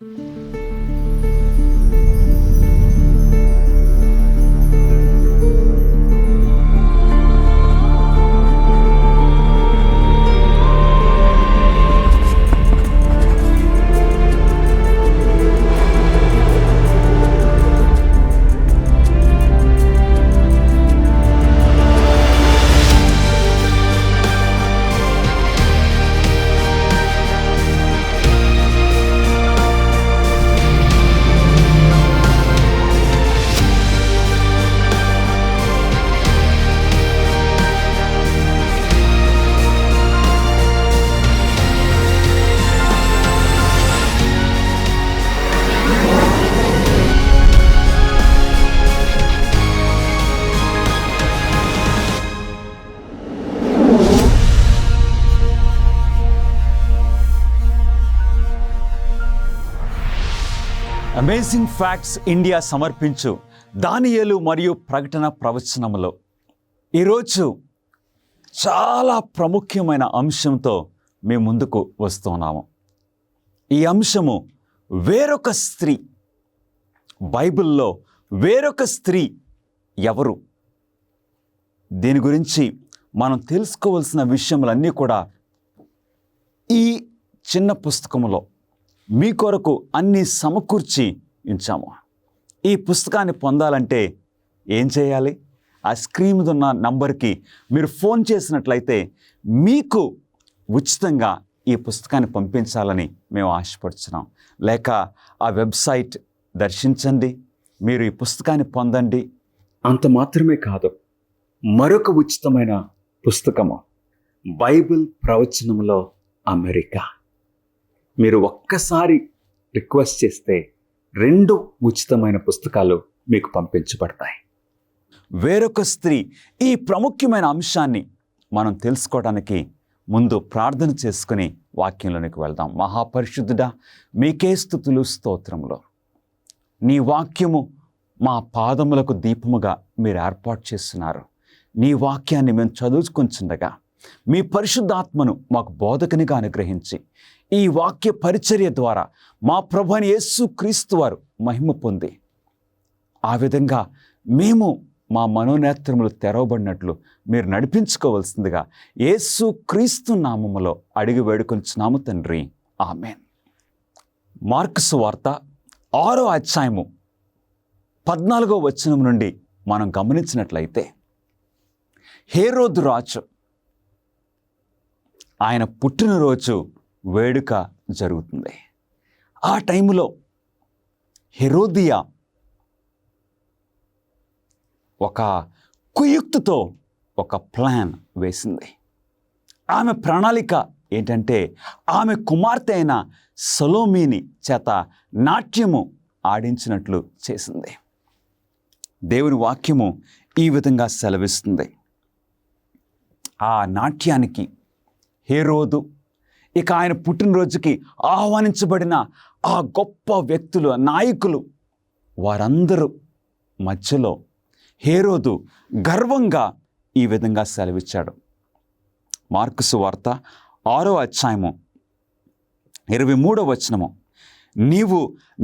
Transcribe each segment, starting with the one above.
Amazing facts India సమర్పించు దానియేలు మరియు ప్రకటన ప్రవచనములో ఈరోజు చాలా ప్రాముఖ్యమైన అంశంతో మీ ముందుకు వస్తున్నాము. ఈ అంశము వేరొక స్త్రీ. బైబిల్లో వేరొక స్త్రీ ఎవరు? దీని గురించి మనం తెలుసుకోవాల్సిన విషయములన్నీ కూడా ఈ చిన్న పుస్తకములో మీ కొరకు అన్నీ సమకూర్చి ఉంచాము. ఈ పుస్తకాన్ని పొందాలంటే ఏం చేయాలి? ఆ స్క్రీన్ మీద ఉన్న నంబర్కి మీరు ఫోన్ చేసినట్లయితే మీకు ఉచితంగా ఈ పుస్తకాన్ని పంపించాలని మేము ఆశపడుతున్నాం. లేక ఆ వెబ్సైట్ దర్శించండి, మీరు ఈ పుస్తకాన్ని పొందండి. అంత మాత్రమే కాదు, మరొక ఉచితమైన పుస్తకము బైబిల్ ప్రవచనంలో అమెరికా. మీరు ఒక్కసారి రిక్వెస్ట్ చేస్తే 2 ఉచితమైన పుస్తకాలు మీకు పంపించబడతాయి. వేరొక స్త్రీ, ఈ ప్రాముఖ్యమైన అంశాన్ని మనం తెలుసుకోవడానికి ముందు ప్రార్థన చేసుకుని వాక్యంలోనికి వెళ్దాం. మహాపరిశుద్ధుడా, మీకే స్తుతులు స్తోత్రములు. నీ వాక్యము మా పాదములకు దీపముగా మీరు ఏర్పాటు చేస్తున్నారు. నీ వాక్యాన్ని మేము చదువుకుంటుండగా మీ పరిశుద్ధాత్మను మాకు బోధకునిగా అనుగ్రహించి ఈ వాక్య పరిచర్య ద్వారా మా ప్రభువైన యేసు క్రీస్తు వారు మహిమ పొంది ఆ విధంగా మేము మా మనోనేత్రములు తెరవబడినట్లు మీరు నడిపించుకోవాల్సిందిగా యేసు క్రీస్తు నామములో అడిగి వేడుకొంచున్నాము తండ్రి, ఆమేన్. మార్కు సువార్త 6వ అధ్యాయము 14వ వచనం నుండి మనం గమనించినట్లయితే, హేరోదు రాజు ఆయన పుట్టినరోజు వేడుక జరుగుతుంది. ఆ టైంలో హెరోదియా ఒక కుయుక్తితో ఒక ప్లాన్ వేసింది. ఆమె ప్రణాళిక ఏంటంటే ఆమె కుమార్తె అయిన సొలొమీని చేత నాట్యము ఆడించినట్లు చేసింది. దేవుని వాక్యము ఈ విధంగా సెలవిస్తుంది. ఆ నాట్యానికి హేరోదు, ఇక ఆయన పుట్టినరోజుకి ఆహ్వానించబడిన ఆ గొప్ప వ్యక్తులు, నాయకులు, వారందరూ మధ్యలో హేరోదు గర్వంగా ఈ విధంగా సెలవిచ్చాడు. మార్కు సువార్త 6వ అధ్యాయము 23వ వచనము, నీవు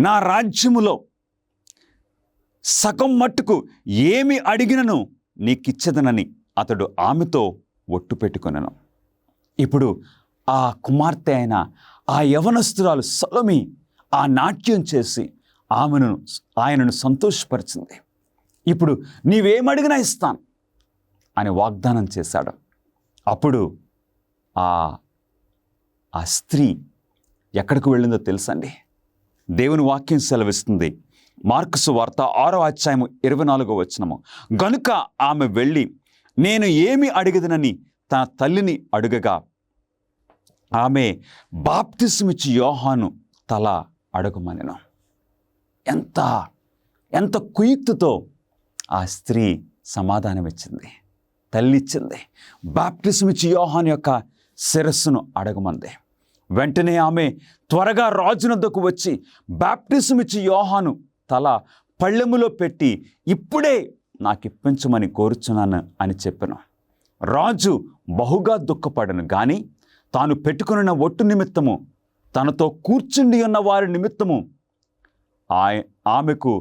నా రాజ్యములో సగం మట్టుకు ఏమి అడిగినను నీకిచ్చదనని అతడు ఆమెతో ఒట్టు పెట్టుకొనెను. ఇప్పుడు ఆ కుమార్తె అయిన ఆ యవనస్తురాలు సొలొమి ఆ నాట్యం చేసి ఆయనను సంతోషపరిచింది. ఇప్పుడు నీవేమడిగినా ఇస్తాను అని వాగ్దానం చేశాడు. అప్పుడు ఆ స్త్రీ ఎక్కడికి వెళ్ళిందో తెలుసండి? దేవుని వాక్యం సెలవిస్తుంది. మార్కు సువార్త 6వ అధ్యాయము 24వ వచనము, గనుక ఆమె వెళ్ళి నేను ఏమి అడిగదనని తన తల్లిని అడుగగా ఆమె బాప్తిస్మిచ్చి యోహాను తల అడుగుమనెను. ఎంత కుయుక్తితో ఆ స్త్రీ సమాధానం ఇచ్చింది. తల్లి ఇచ్చింది. బాప్తిస్మిచ్చి యోహాను యొక్క శిరస్సును అడగమంది. వెంటనే ఆమె త్వరగా రాజునొద్దకు వచ్చి బాప్తిస్మిచ్చి యోహాను తల పళ్ళెములో పెట్టి ఇప్పుడే నాకు ఇప్పించమని కోరుచున్నాను అని చెప్పాను. రాజు బహుగా దుఃఖపడను, కానీ తాను పెట్టుకున్న ఒట్టు నిమిత్తము తనతో కూర్చుండి ఉన్న వారి నిమిత్తము ఆమెకు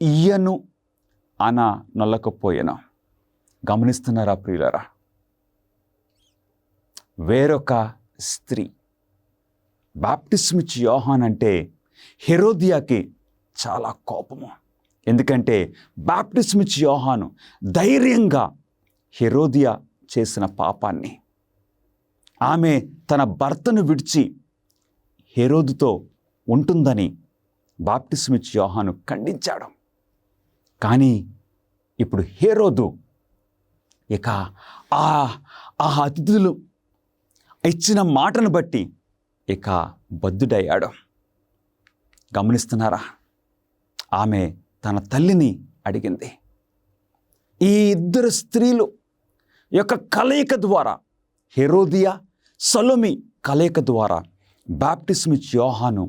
ఇయ్యను అన నొల్లకపోయాను. గమనిస్తున్నారా ప్రియులారా? వేరొక స్త్రీ బాప్టిస్మిచ్చి యోహాన్ అంటే హెరోదియాకి చాలా కోపము. ఎందుకంటే బాప్టిస్మిచ్చి యోహాను ధైర్యంగా హెరోదియా చేసిన పాపాన్ని, ఆమె తన భర్తను విడిచి హెరోదుతో ఉంటుందని బాప్టిస్మిచ్చి యోహాను ఖండించాడు. కానీ ఇప్పుడు హెరోదు ఇక ఆ అతిథులు ఇచ్చిన మాటను బట్టి ఇక బద్ధుడయ్యాడు. గమనిస్తున్నారా? ఆమె తన తల్లిని అడిగింది. ఈ ఇద్దరు స్త్రీలు యొక్క కలయిక ద్వారా, హెరోదియా సలోమి కలయిక ద్వారా బాప్టిస్మిచ్చి యోహాను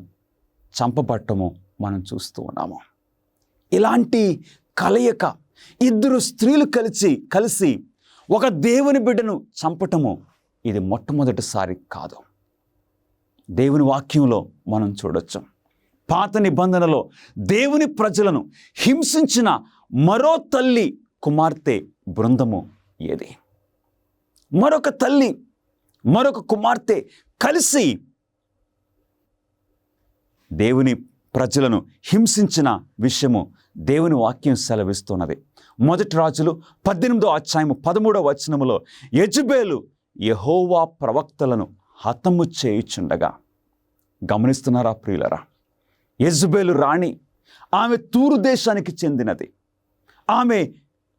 చంపబట్టము మనం చూస్తూ ఉన్నాము. ఇలాంటి కలయిక, ఇద్దరు స్త్రీలు కలిసి ఒక దేవుని బిడ్డను చంపటము ఇది మొట్టమొదటిసారి కాదు. దేవుని వాక్యంలో మనం చూడొచ్చు. పాత నిబంధనలో దేవుని ప్రజలను హింసించిన మరో తల్లి కుమార్తె బృందము ఏది? మరొక తల్లి, మరొక కుమార్తె కలిసి దేవుని ప్రజలను హింసించిన విషయము దేవుని వాక్యం సెలవిస్తున్నది. మొదటి రాజులు 18వ అధ్యాయము 13వ వచనములో యెజబెలు యెహోవా ప్రవక్తలను హతము చేయుచుండగా. గమనిస్తున్నారా ప్రియులరా? యెజబెలు రాణి, ఆమె తూరు దేశానికి చెందినది. ఆమె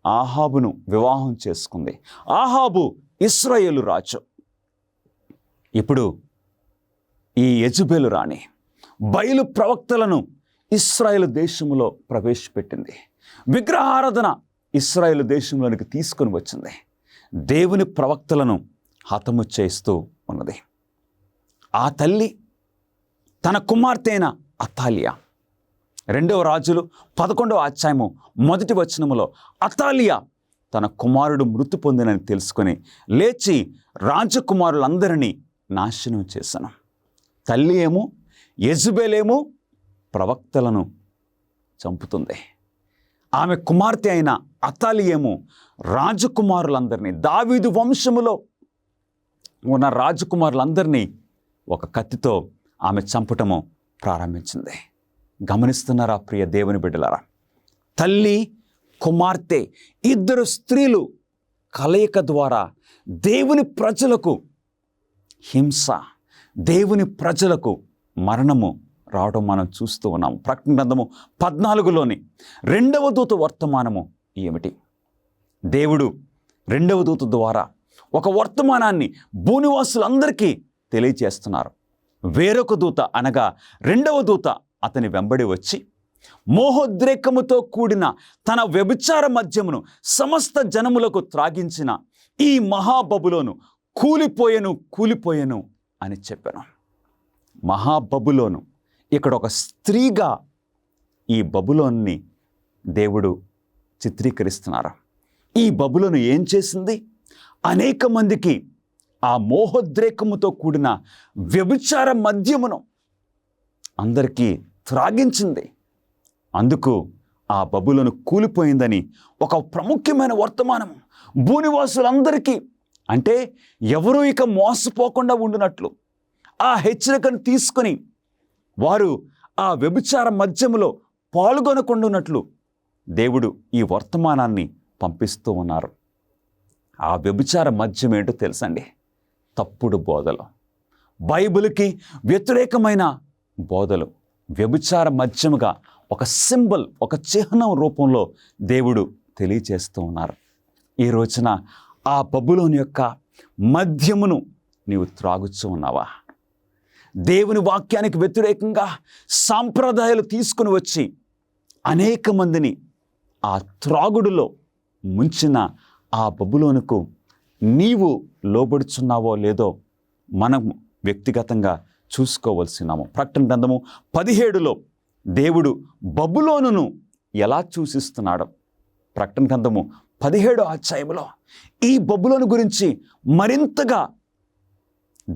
ఆహాబును వివాహం చేసుకుంది. ఆహాబు ఇశ్రాయేలు రాజు. ఇప్పుడు ఈ యెజబెలు రాణి బయలు ప్రవక్తలను ఇశ్రాయేలు దేశంలో ప్రవేశపెట్టింది. విగ్రహారాధన ఇశ్రాయేలు దేశంలోనికి తీసుకొని వచ్చింది. దేవుని ప్రవక్తలను హతము చేస్తూ ఉన్నది. ఆ తల్లి తన కుమార్తె అయిన అతాలియా, 2వ రాజులు 11వ అధ్యాయము 1వ వచనములో అతాలియా తన కుమారుడు మృతి పొందినని తెలుసుకొని లేచి రాజకుమారులందరినీ నాశనం చేశాను. తల్లి ఏమో, యెజబెలేమో ప్రవక్తలను చంపుతుంది. ఆమె కుమార్తె అయిన అతాలియేమో రాజకుమారులందరినీ, దావీదు వంశములో ఉన్న రాజకుమారులందరినీ ఒక కత్తితో ఆమె చంపటము ప్రారంభించింది. గమనిస్తున్నారా ప్రియ దేవుని బిడ్డలారా? తల్లి, కుమార్తె, ఇద్దరు స్త్రీలు కలయిక ద్వారా దేవుని ప్రజలకు హింస, దేవుని ప్రజలకు మరణము రావడం మనం చూస్తూ ఉన్నాము. ప్రకటన గ్రంథము 14లోని 2వ దూత వర్తమానము ఏమిటి? దేవుడు 2వ దూత ద్వారా ఒక వర్తమానాన్ని భూనివాసులందరికీ తెలియజేస్తున్నారు. వేరొక దూత అనగా 2వ దూత అతని వెంబడి వచ్చి మోహోద్రేకముతో కూడిన తన వ్యభిచార మద్యమును సమస్త జనములకు త్రాగించిన ఈ మహాబబులోను కూలిపోయెను అని చెప్పాను. మహాబబులోను, ఇక్కడ ఒక స్త్రీగా ఈ బబులోన్ని దేవుడు చిత్రీకరిస్తున్నారు. ఈ బబులోను ఏం చేసింది? అనేక మందికి ఆ మోహోద్రేకముతో కూడిన వ్యభిచార మద్యమును అందరికీ త్రాగించింది. అందుకు ఆ బబులోను కూలిపోయిందని ఒక ప్రాముఖ్యమైన వర్తమానం భూనివాసులందరికీ, అంటే ఎవరూ ఇక మోసపోకుండా ఉండినట్లు ఆ హెచ్చరికను తీసుకొని వారు ఆ వ్యభిచార మద్యములో పాల్గొనకుండా ఉన్నట్లు దేవుడు ఈ వర్తమానాన్ని పంపిస్తూ ఉన్నారు. ఆ వ్యభిచార మద్యం ఏంటో తెలుసండి? తప్పుడు బోధలు, బైబిల్కి వ్యతిరేకమైన బోధలు వ్యభిచార మద్యముగా ఒక సింబల్, ఒక చిహ్నం రూపంలో దేవుడు తెలియచేస్తూ ఉన్నారు. ఈ రోజున ఆ బబులోని యొక్క మద్యమును నీవు త్రాగుతూ ఉన్నావా? దేవుని వాక్యానికి వ్యతిరేకంగా సాంప్రదాయాలు తీసుకుని వచ్చి అనేక మందిని ఆ త్రాగుడులో ముంచిన ఆ బబులోనుకు నీవు లోబడుచున్నావో లేదో మనం వ్యక్తిగతంగా చూసుకోవలసినాము. ప్రకటన గ్రంథము 17లో దేవుడు బబులోనును ఎలా సూచిస్తున్నాడో ప్రకటన గ్రంథము 17వ అధ్యాయంలో ఈ బబులోను గురించి మరింతగా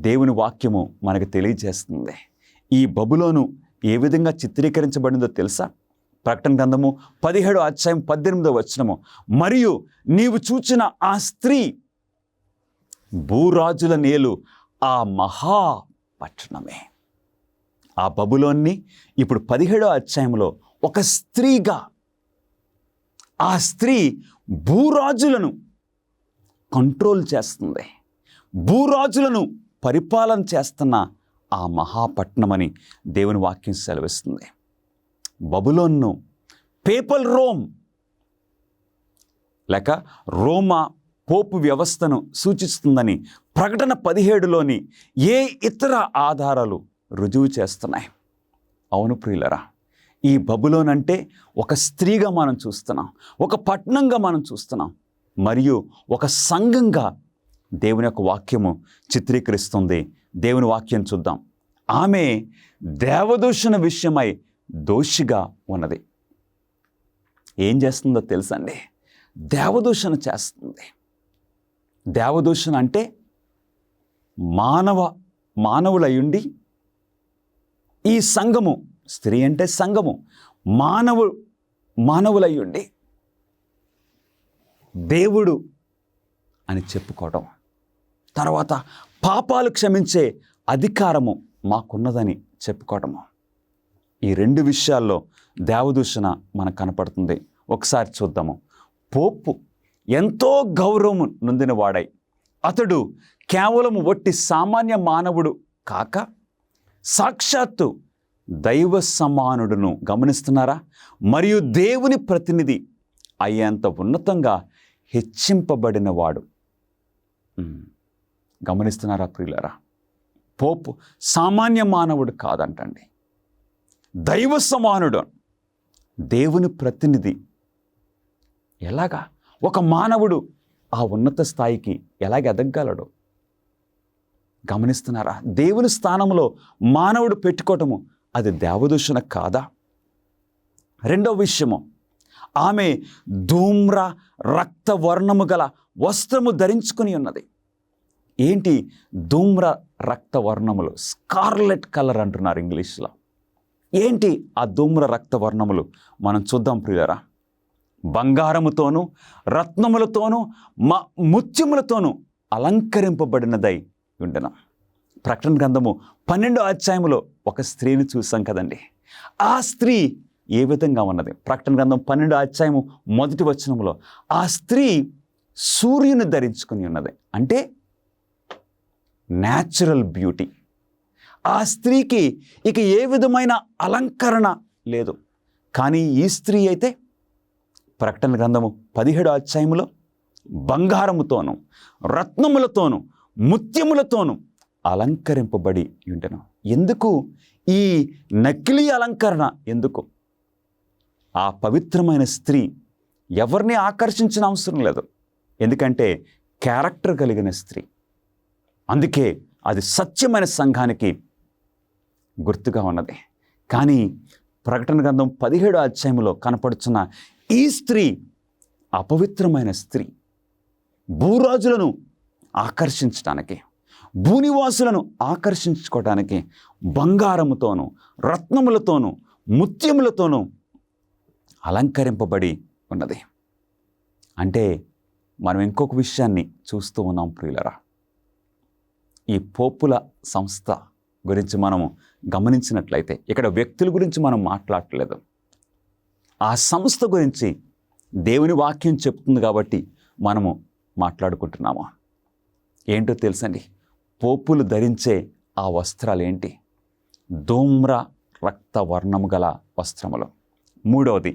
దేవుని వాక్యము మనకు తెలియజేస్తుంది. ఈ బబులోను ఏ విధంగా చిత్రీకరించబడిందో తెలుసా? ప్రకటన గ్రంథము 17:18 మరియు నీవు చూచిన ఆ స్త్రీ భూరాజుల నేలు ఆ మహా పట్టణమే. ఆ బబులోన్ని ఇప్పుడు 17 ఒక స్త్రీగా, ఆ స్త్రీ భూరాజులను కంట్రోల్ చేస్తుంది, భూరాజులను పరిపాలన చేస్తున్న ఆ మహాపట్నమని దేవుని వాక్యం సెలవిస్తుంది. బబులోన్ను పేపల్ రోమ్ లేక రోమా పోపు వ్యవస్థను సూచిస్తుందని ప్రకటన 17లోని ఏ ఇతర ఆధారాలు రుజువు చేస్తున్నాయి? అవును ప్రియులరా, ఈ బబులోన్ అంటే ఒక స్త్రీగా మనం చూస్తున్నాం, ఒక పట్టణంగా మనం చూస్తున్నాం, మరియు ఒక సంఘంగా దేవుని యొక్క వాక్యము చిత్రీకరిస్తుంది. దేవుని వాక్యం చూద్దాం. ఆమె దేవదూషణ విషయమై దోషిగా ఉన్నది. ఏం చేస్తుందో తెలుసండి? దేవదూషణ చేస్తుంది. దేవదూషణ అంటే మానవులయ్యుండి ఈ సంఘము, స్త్రీ అంటే సంఘము, మానవులయ్యుండి దేవుడు అని చెప్పుకోవడం, తర్వాత పాపాలు క్షమించే అధికారము మాకున్నదని చెప్పుకోవడము. ఈ 2 విషయాల్లో దేవదూషణ మనకు కనపడుతుంది. ఒకసారి చూద్దాము. పోపు ఎంతో గౌరవం నొందిన వాడై, అతడు కేవలం ఒట్టి సామాన్య మానవుడు కాక సాక్షాత్తు దైవ సమానుడును, గమనిస్తున్నారా? మరియు దేవుని ప్రతినిధి అయ్యేంత ఉన్నతంగా హెచ్చింపబడినవాడు. గమనిస్తున్నారా ప్రియులారా? పోపు సామాన్య మానవుడు కాదంటండి, దైవ సమానుడు, దేవుని ప్రతినిధి. ఎలాగా ఒక మానవుడు ఆ ఉన్నత స్థాయికి ఎలాగ ఎదగగలడు? గమనిస్తున్నారా? దేవుని స్థానంలో మానవుడు పెట్టుకోవటము అది దేవదూషణ కాదా? 2వ విషయము, ఆమె ధూమ్ర రక్త వర్ణము గల వస్త్రము ధరించుకుని ఉన్నది. ఏంటి ధూమ్ర రక్త వర్ణములు? స్కార్లెట్ కలర్ అంటున్నారు ఇంగ్లీష్లో. ఏంటి ఆ ధూమ్ర రక్త వర్ణములు? మనం చూద్దాం ప్రియులారా. బంగారముతోనూ రత్నములతోనూ ముత్యములతోనూ అలంకరింపబడినదై ఉండెను. ప్రకటన గ్రంథము 12 ఒక స్త్రీని చూసాం కదండి. ఆ స్త్రీ ఏ విధంగా ఉన్నది? ప్రకటన గ్రంథం 12 ఆ స్త్రీ సూర్యుని ధరించుకుని ఉన్నది. అంటే న్యాచురల్ బ్యూటీ. ఆ స్త్రీకి ఇక ఏ విధమైన అలంకరణ లేదు. కానీ ఈ స్త్రీ అయితే ప్రకటన గ్రంథము 17 బంగారముతోనూ రత్నములతోనూ ముత్యములతోనూ అలంకరింపబడి ఉండెను. ఎందుకు ఈ నకిలీ అలంకరణ? ఎందుకు? ఆ పవిత్రమైన స్త్రీ ఎవరిని ఆకర్షించిన అవసరం లేదు, ఎందుకంటే క్యారెక్టర్ కలిగిన స్త్రీ. అందుకే అది సత్యమైన సంఘానికి గుర్తుగా ఉన్నది. కానీ ప్రకటన గ్రంథం 17 కనపడుచున్న ఈ స్త్రీ అపవిత్రమైన స్త్రీ. భూరాజులను ఆకర్షించడానికి, భూనివాసులను ఆకర్షించుకోవడానికి బంగారముతోనూ రత్నములతోనూ ముత్యములతోనూ అలంకరింపబడి ఉన్నది. అంటే మనం ఇంకొక విషయాన్ని చూస్తూ ఉన్నాం ప్రియులరా. ఈ పోపుల సంస్థ గురించి మనము గమనించినట్లయితే ఇక్కడ వ్యక్తుల గురించి మనం మాట్లాడట్లేదు, ఆ సంస్థ గురించి దేవుని వాక్యం చెప్తుంది కాబట్టి మనము మాట్లాడుకుంటున్నాము. ఏంటో తెలుసండి? పోపులు ధరించే ఆ వస్త్రాలు ఏంటి? ధూమ్ర రక్త వర్ణము గల వస్త్రములు. 3వది,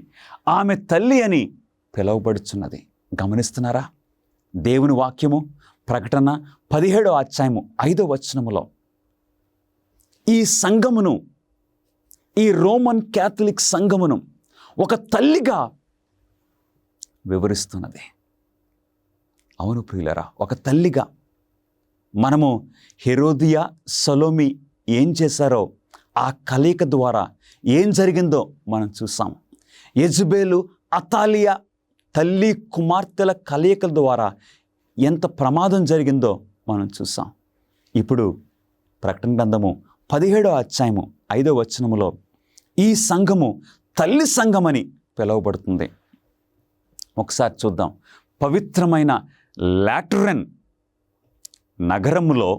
ఆమె తల్లి అని పిలువబడుచున్నది. గమనిస్తున్నారా? దేవుని వాక్యము ప్రకటన 17 ఈ సంఘమును, ఈ రోమన్ క్యాథలిక్ సంఘమును ఒక తల్లిగా వివరిస్తున్నది. అవును ప్రియులరా, ఒక తల్లిగా. మనము హెరోదియా సలోమి ఏం చేశారో ఆ కలయిక ద్వారా ఏం జరిగిందో మనం చూసాం. యెజబేలు అతాలియా తల్లి కుమార్తెల కలయికల ద్వారా ఎంత ప్రమాదం జరిగిందో మనం చూసాం. ఇప్పుడు ప్రకటన గ్రంథము 17 5వ వచనములో ఈ సంఘము తల్లి సంఘమని పిలువబడుతుంది. ఒకసారి చూద్దాం. పవిత్రమైన లాటరన్ నగరములో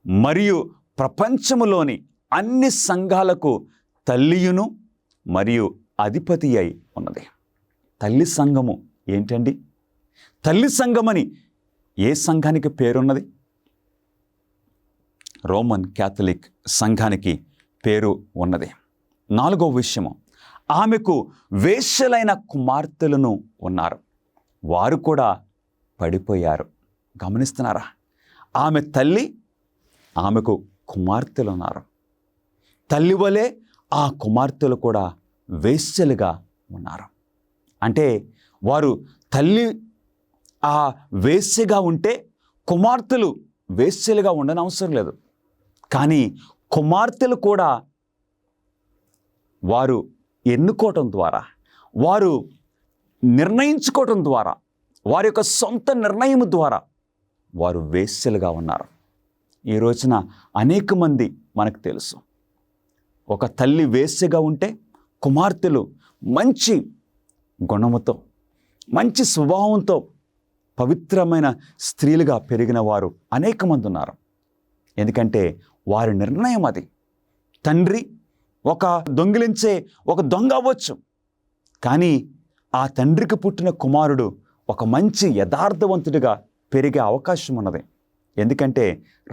మరియు ప్రపంచములోని అన్ని సంఘాలకు తల్లియును మరియు అధిపతి అయి ఉన్నది. తల్లి సంఘము ఏంటండి? తల్లి సంఘమని ఏ సంఘానికి పేరున్నది? రోమన్ క్యాథలిక్ సంఘానికి పేరు ఉన్నది. 4వ విషయము, ఆమెకు వేశ్యలైన కుమార్తెలను ఉన్నారు. వారు కూడా పడిపోయారు. గమనిస్తున్నారా? ఆమె తల్లి, ఆమెకు కుమార్తెలు ఉన్నారు. తల్లి వలె ఆ కుమార్తెలు కూడా వేశ్యలుగా ఉన్నారు. అంటే వారు తల్లి ఆ వేశ్యగా ఉంటే కుమార్తెలు వేశ్యలుగా ఉండని అవసరం లేదు. కానీ కుమార్తెలు కూడా వారు ఎన్నుకోవటం ద్వారా, వారు నిర్ణయించుకోవటం ద్వారా, వారి యొక్క సొంత నిర్ణయం ద్వారా వారు వేశ్యలుగా ఉన్నారు. ఈ రోజున అనేక మంది మనకు తెలుసు, ఒక తల్లి వేశ్యగా ఉంటే కుమార్తెలు మంచి గుణముతో, మంచి స్వభావంతో పవిత్రమైన స్త్రీలుగా పెరిగిన వారు అనేక మంది ఉన్నారు. ఎందుకంటే వారి నిర్ణయం అది. తండ్రి ఒక దొంగిలించే ఒక దొంగ అవ్వచ్చు, కానీ ఆ తండ్రికి పుట్టిన కుమారుడు ఒక మంచి యథార్థవంతుడిగా పెరిగే అవకాశం ఉన్నది. ఎందుకంటే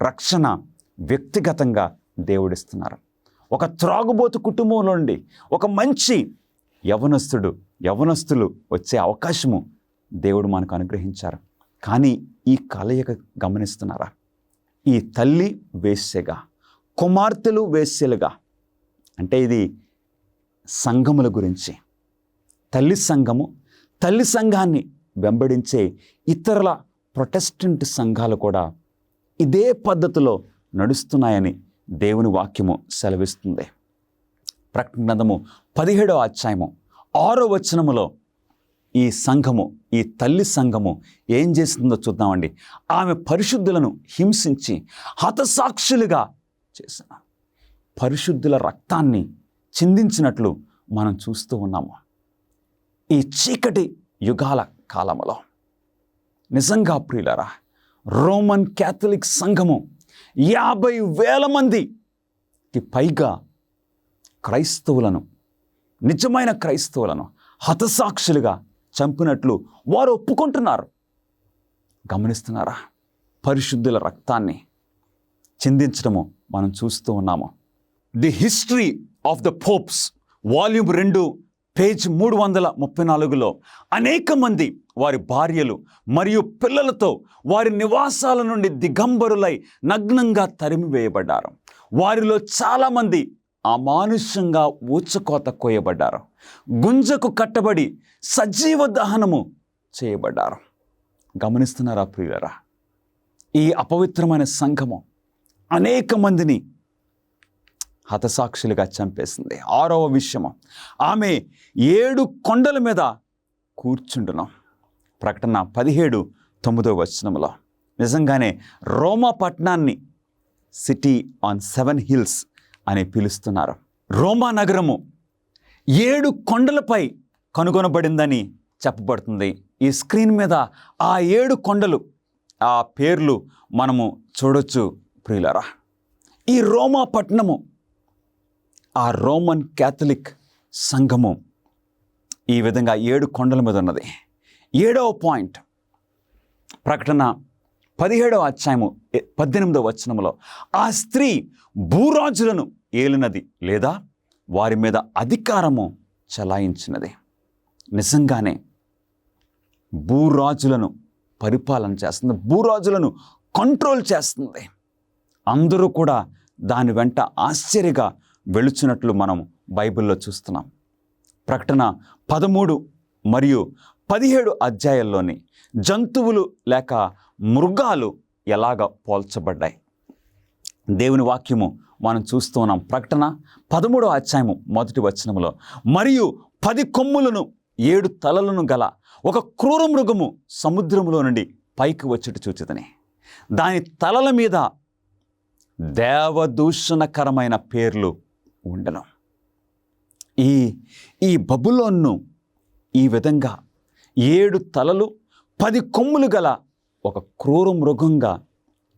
రక్షణ వ్యక్తిగతంగా దేవుడిస్తున్నారు. ఒక త్రాగుబోతు కుటుంబంలో నుండి ఒక మంచి యవనస్తులు వచ్చే అవకాశము దేవుడు మనకు అనుగ్రహించారు. కానీ ఈ కలయిక గమనిస్తున్నారా? ఈ తల్లి వేశ్యగా, కుమార్తెలు వేశ్యలుగా. అంటే ఇది సంఘముల గురించి. తల్లి సంఘము, తల్లి సంఘాన్ని వెంబడించే ఇతరుల ప్రొటెస్టెంట్ సంఘాలు కూడా ఇదే పద్ధతిలో నడుస్తున్నాయని దేవుని వాక్యము సెలవిస్తుంది. ప్రకటన గ్రంథము 17వ అధ్యాయము 6వ వచనములో ఈ సంఘము, ఈ తల్లి సంఘము ఏం చేస్తుందో చూద్దామండి. ఆమె పరిశుద్ధులను హింసించి హతసాక్షులుగా చేసిన, పరిశుద్ధుల రక్తాన్ని చిందించినట్లు మనం చూస్తూ ఉన్నాము. ఈ చీకటి యుగాల కాలములో నిజంగా ప్రియులారా, రోమన్ క్యాథలిక్ సంఘము 50,000 మందికి పైగా క్రైస్తవులను, నిజమైన క్రైస్తవులను హతసాక్షులుగా చంపినట్లు వారు ఒప్పుకుంటున్నారు. గమనిస్తున్నారా? పరిశుద్ధుల రక్తాన్ని చిందించడము మనం చూస్తూ ఉన్నాము. The history of the popes volume 2 page 334లో అనేక మంది వారి భార్యలు మరియు పిల్లలతో వారి నివాసాల నుండి దిగంబరులై నగ్నంగా తరిమివేయబడ్డారు. వారిలో చాలామంది అమానుష్యంగా ఊచకోత కోయబడ్డారు, గుంజకు కట్టబడి సజీవ దహనము చేయబడ్డారు. గమనిస్తున్నారా ప్రియులారా? ఈ అపవిత్రమైన సంఘము అనేక మందిని హతసాక్షులుగా చంపేసింది. 6వ విషయము, ఆమె 7 కొండల మీద కూర్చుంటున్నాం. ప్రకటన 17:9 వచనములో నిజంగానే రోమా పట్టణాన్ని సిటీ ఆన్ 7 హిల్స్ అని పిలుస్తున్నారు. రోమా నగరము 7 కొండలపై కనుగొనబడిందని చెప్పబడుతుంది. ఈ స్క్రీన్ మీద ఆ 7 కొండలు, ఆ పేర్లు మనము చూడొచ్చు ప్రియులారా. ఈ రోమా పట్టణము, ఆ రోమన్ క్యాథలిక్ సంఘము ఈ విధంగా 7 కొండల మీద ఉన్నది. 7వ పాయింట్, ప్రకటన 17వ అధ్యాయము 18వ వచనములో ఆ స్త్రీ భూరాజులను ఏలినది లేదా వారి మీద అధికారము చలాయించినది. నిజంగానే భూరాజులను పరిపాలన చేస్తుంది, భూరాజులను కంట్రోల్ చేస్తుంది. అందరూ కూడా దాని వెంట ఆశ్చర్యగా వెళుచున్నట్లు మనం బైబిల్లో చూస్తున్నాం. ప్రకటన 13 మరియు 17 అధ్యాయాల్లోని జంతువులు లేక మృగాలు ఎలాగ పోల్చబడ్డాయి దేవుని వాక్యము మనం చూస్తూ ఉన్నాం. ప్రకటన 13వ అధ్యాయము 1వ వచనములో, మరియు 10 కొమ్ములను 7 తలలను గల ఒక క్రూర మృగము సముద్రములో నుండి పైకి వచ్చుట చూచితిని. దాని తలల మీద దేవదూషణకరమైన పేర్లు ఉండను. ఈ బబులోన్ను ఈ విధంగా 7 తలలు 10 కొమ్ములు గల ఒక క్రూర మృగంగా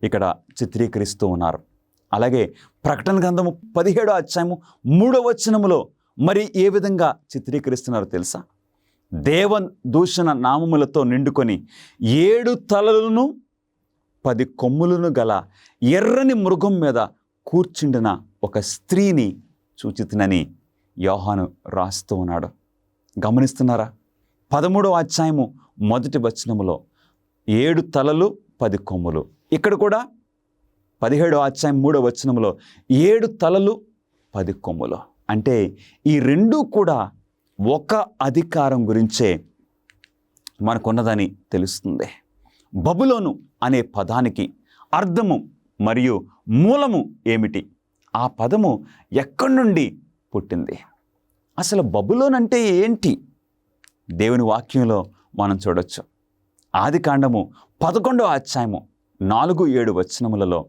ఇక్కడ చిత్రీకరిస్తూ ఉన్నారు. అలాగే ప్రకటన గ్రంథము 17వ అధ్యాయము 3వ వచనములో మరి ఏ విధంగా చిత్రీకరిస్తున్నారో తెలుసా? దేవదూషణ నామములతో నిండుకొని 7 తలలను 10 కొమ్ములను గల ఎర్రని మృగం మీద కూర్చుండిన ఒక స్త్రీని చూచితినని యోహాను రాస్తూ ఉన్నాడు. గమనిస్తున్నారా? 13వ అధ్యాయము 1వ వచనములో 7 తలలు 10 కొమ్ములు. ఇక్కడ కూడా 17వ అధ్యాయం 3వ వచనములో 7 తలలు 10 కొమ్ములు. అంటే ఈ రెండూ కూడా ఒక అధికారం గురించే మనకున్నదని తెలుస్తుంది. బబులోను అనే పదానికి అర్థము మరియు మూలము ఏమిటి? ఆ పదము ఎక్కడి నుండి పుట్టింది? అసలు బబులోన్ అంటే ఏంటి? దేవుని వాక్యంలో మనం చూడొచ్చు. ఆదికాండము 11వ అధ్యాయము 4-7 వచనములలో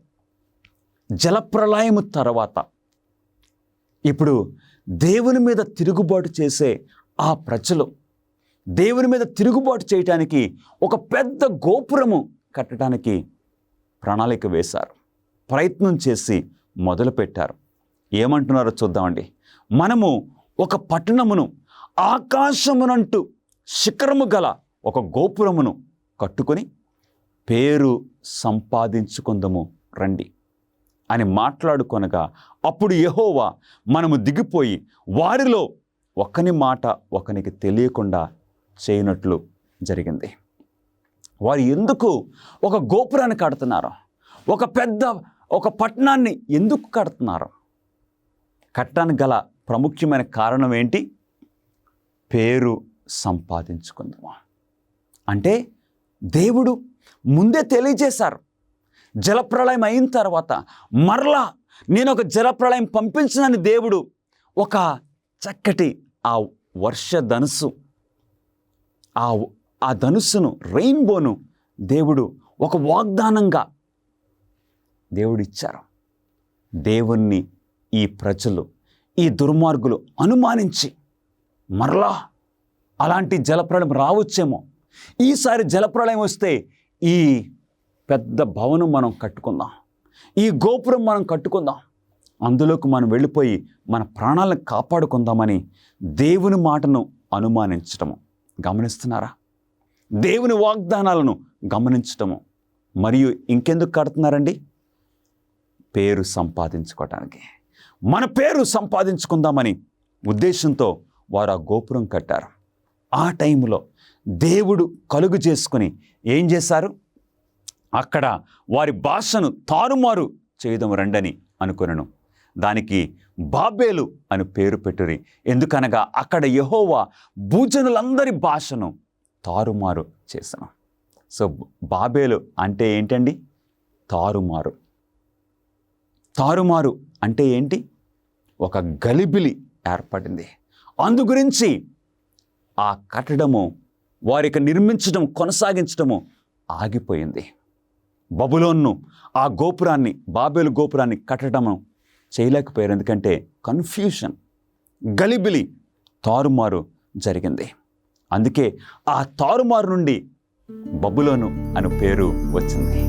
జలప్రళయము తర్వాత ఇప్పుడు దేవుని మీద తిరుగుబాటు చేసే ఆ ప్రజలు దేవుని మీద తిరుగుబాటు చేయటానికి ఒక పెద్ద గోపురము కట్టడానికి ప్రణాళిక వేశారు, ప్రయత్నం చేసి మొదలుపెట్టారు. ఏమంటున్నారో చూద్దామండి. మనము ఒక పట్టణమును ఆకాశమునంటూ శిఖరము గల ఒక గోపురమును కట్టుకొని పేరు సంపాదించుకుందాము రండి అని మాట్లాడుకొనగా అప్పుడు యెహోవా మనము దిగిపోయి వారిలో ఒకని మాట ఒకనికి తెలియకుండా చేయనట్లు జరిగింది. వారు ఎందుకు ఒక గోపురాన్ని కడుతున్నారు? ఒక పట్టణాన్ని ఎందుకు కడుతున్నారు? కట్టడానికి గల ప్రాముఖ్యమైన కారణం ఏంటి? పేరు సంపాదించుకుందాము. అంటే దేవుడు ముందే తెలియజేశారు. జలప్రళయం అయిన తర్వాత మరలా నేను ఒక జలప్రళయం పంపించినని దేవుడు ఒక చక్కటి ఆ వర్ష ధనుసు ఆ ధనుస్సును రెయిన్బోను దేవుడు ఒక వాగ్దానంగా దేవుడిచ్చారు. దేవుణ్ణి ఈ ప్రజలు ఈ దుర్మార్గులు అనుమానించి మరలా అలాంటి జలప్రళయం రావచ్చేమో, ఈసారి జలప్రళయం వస్తే ఈ పెద్ద భవనం మనం కట్టుకుందాం, ఈ గోపురం మనం కట్టుకుందాం, అందులోకి మనం వెళ్ళిపోయి మన ప్రాణాలను కాపాడుకుందామని దేవుని మాటను అనుమానించటము గమనిస్తున్నారా? దేవుని వాగ్దానాలను గమనించటము. మరియు ఇంకెందుకు కడుతున్నారండి? పేరు సంపాదించుకోవటానికి, మన పేరు సంపాదించుకుందామని ఉద్దేశంతో వారు ఆ గోపురం కట్టారు. ఆ టైంలో దేవుడు కలుగు చేసుకుని ఏం చేశారు? అక్కడ వారి భాషను తారుమారు చేయడం రండని అనుకొనెను. దానికి బాబేలు అని పేరు పెట్టురి. ఎందుకనగా అక్కడ యెహోవా భూజనులందరి భాషను తారుమారు చేసను. సో బాబేలు అంటే ఏంటండి? తారుమారు. తారుమారు అంటే ఏంటి? ఒక గలిబిలి ఏర్పడింది. అందు గురించి ఆ కట్టడము, వారికి నిర్మించడం, కొనసాగించడము ఆగిపోయింది. బబులోన్ను ఆ గోపురాన్ని, బాబేలు గోపురాన్ని కట్టడము చేయలేకపోయారు. ఎందుకంటే కన్ఫ్యూషన్, గలిబిలి, తారుమారు జరిగింది. అందుకే ఆ తారుమారు నుండి బబులోను అను పేరు వచ్చింది.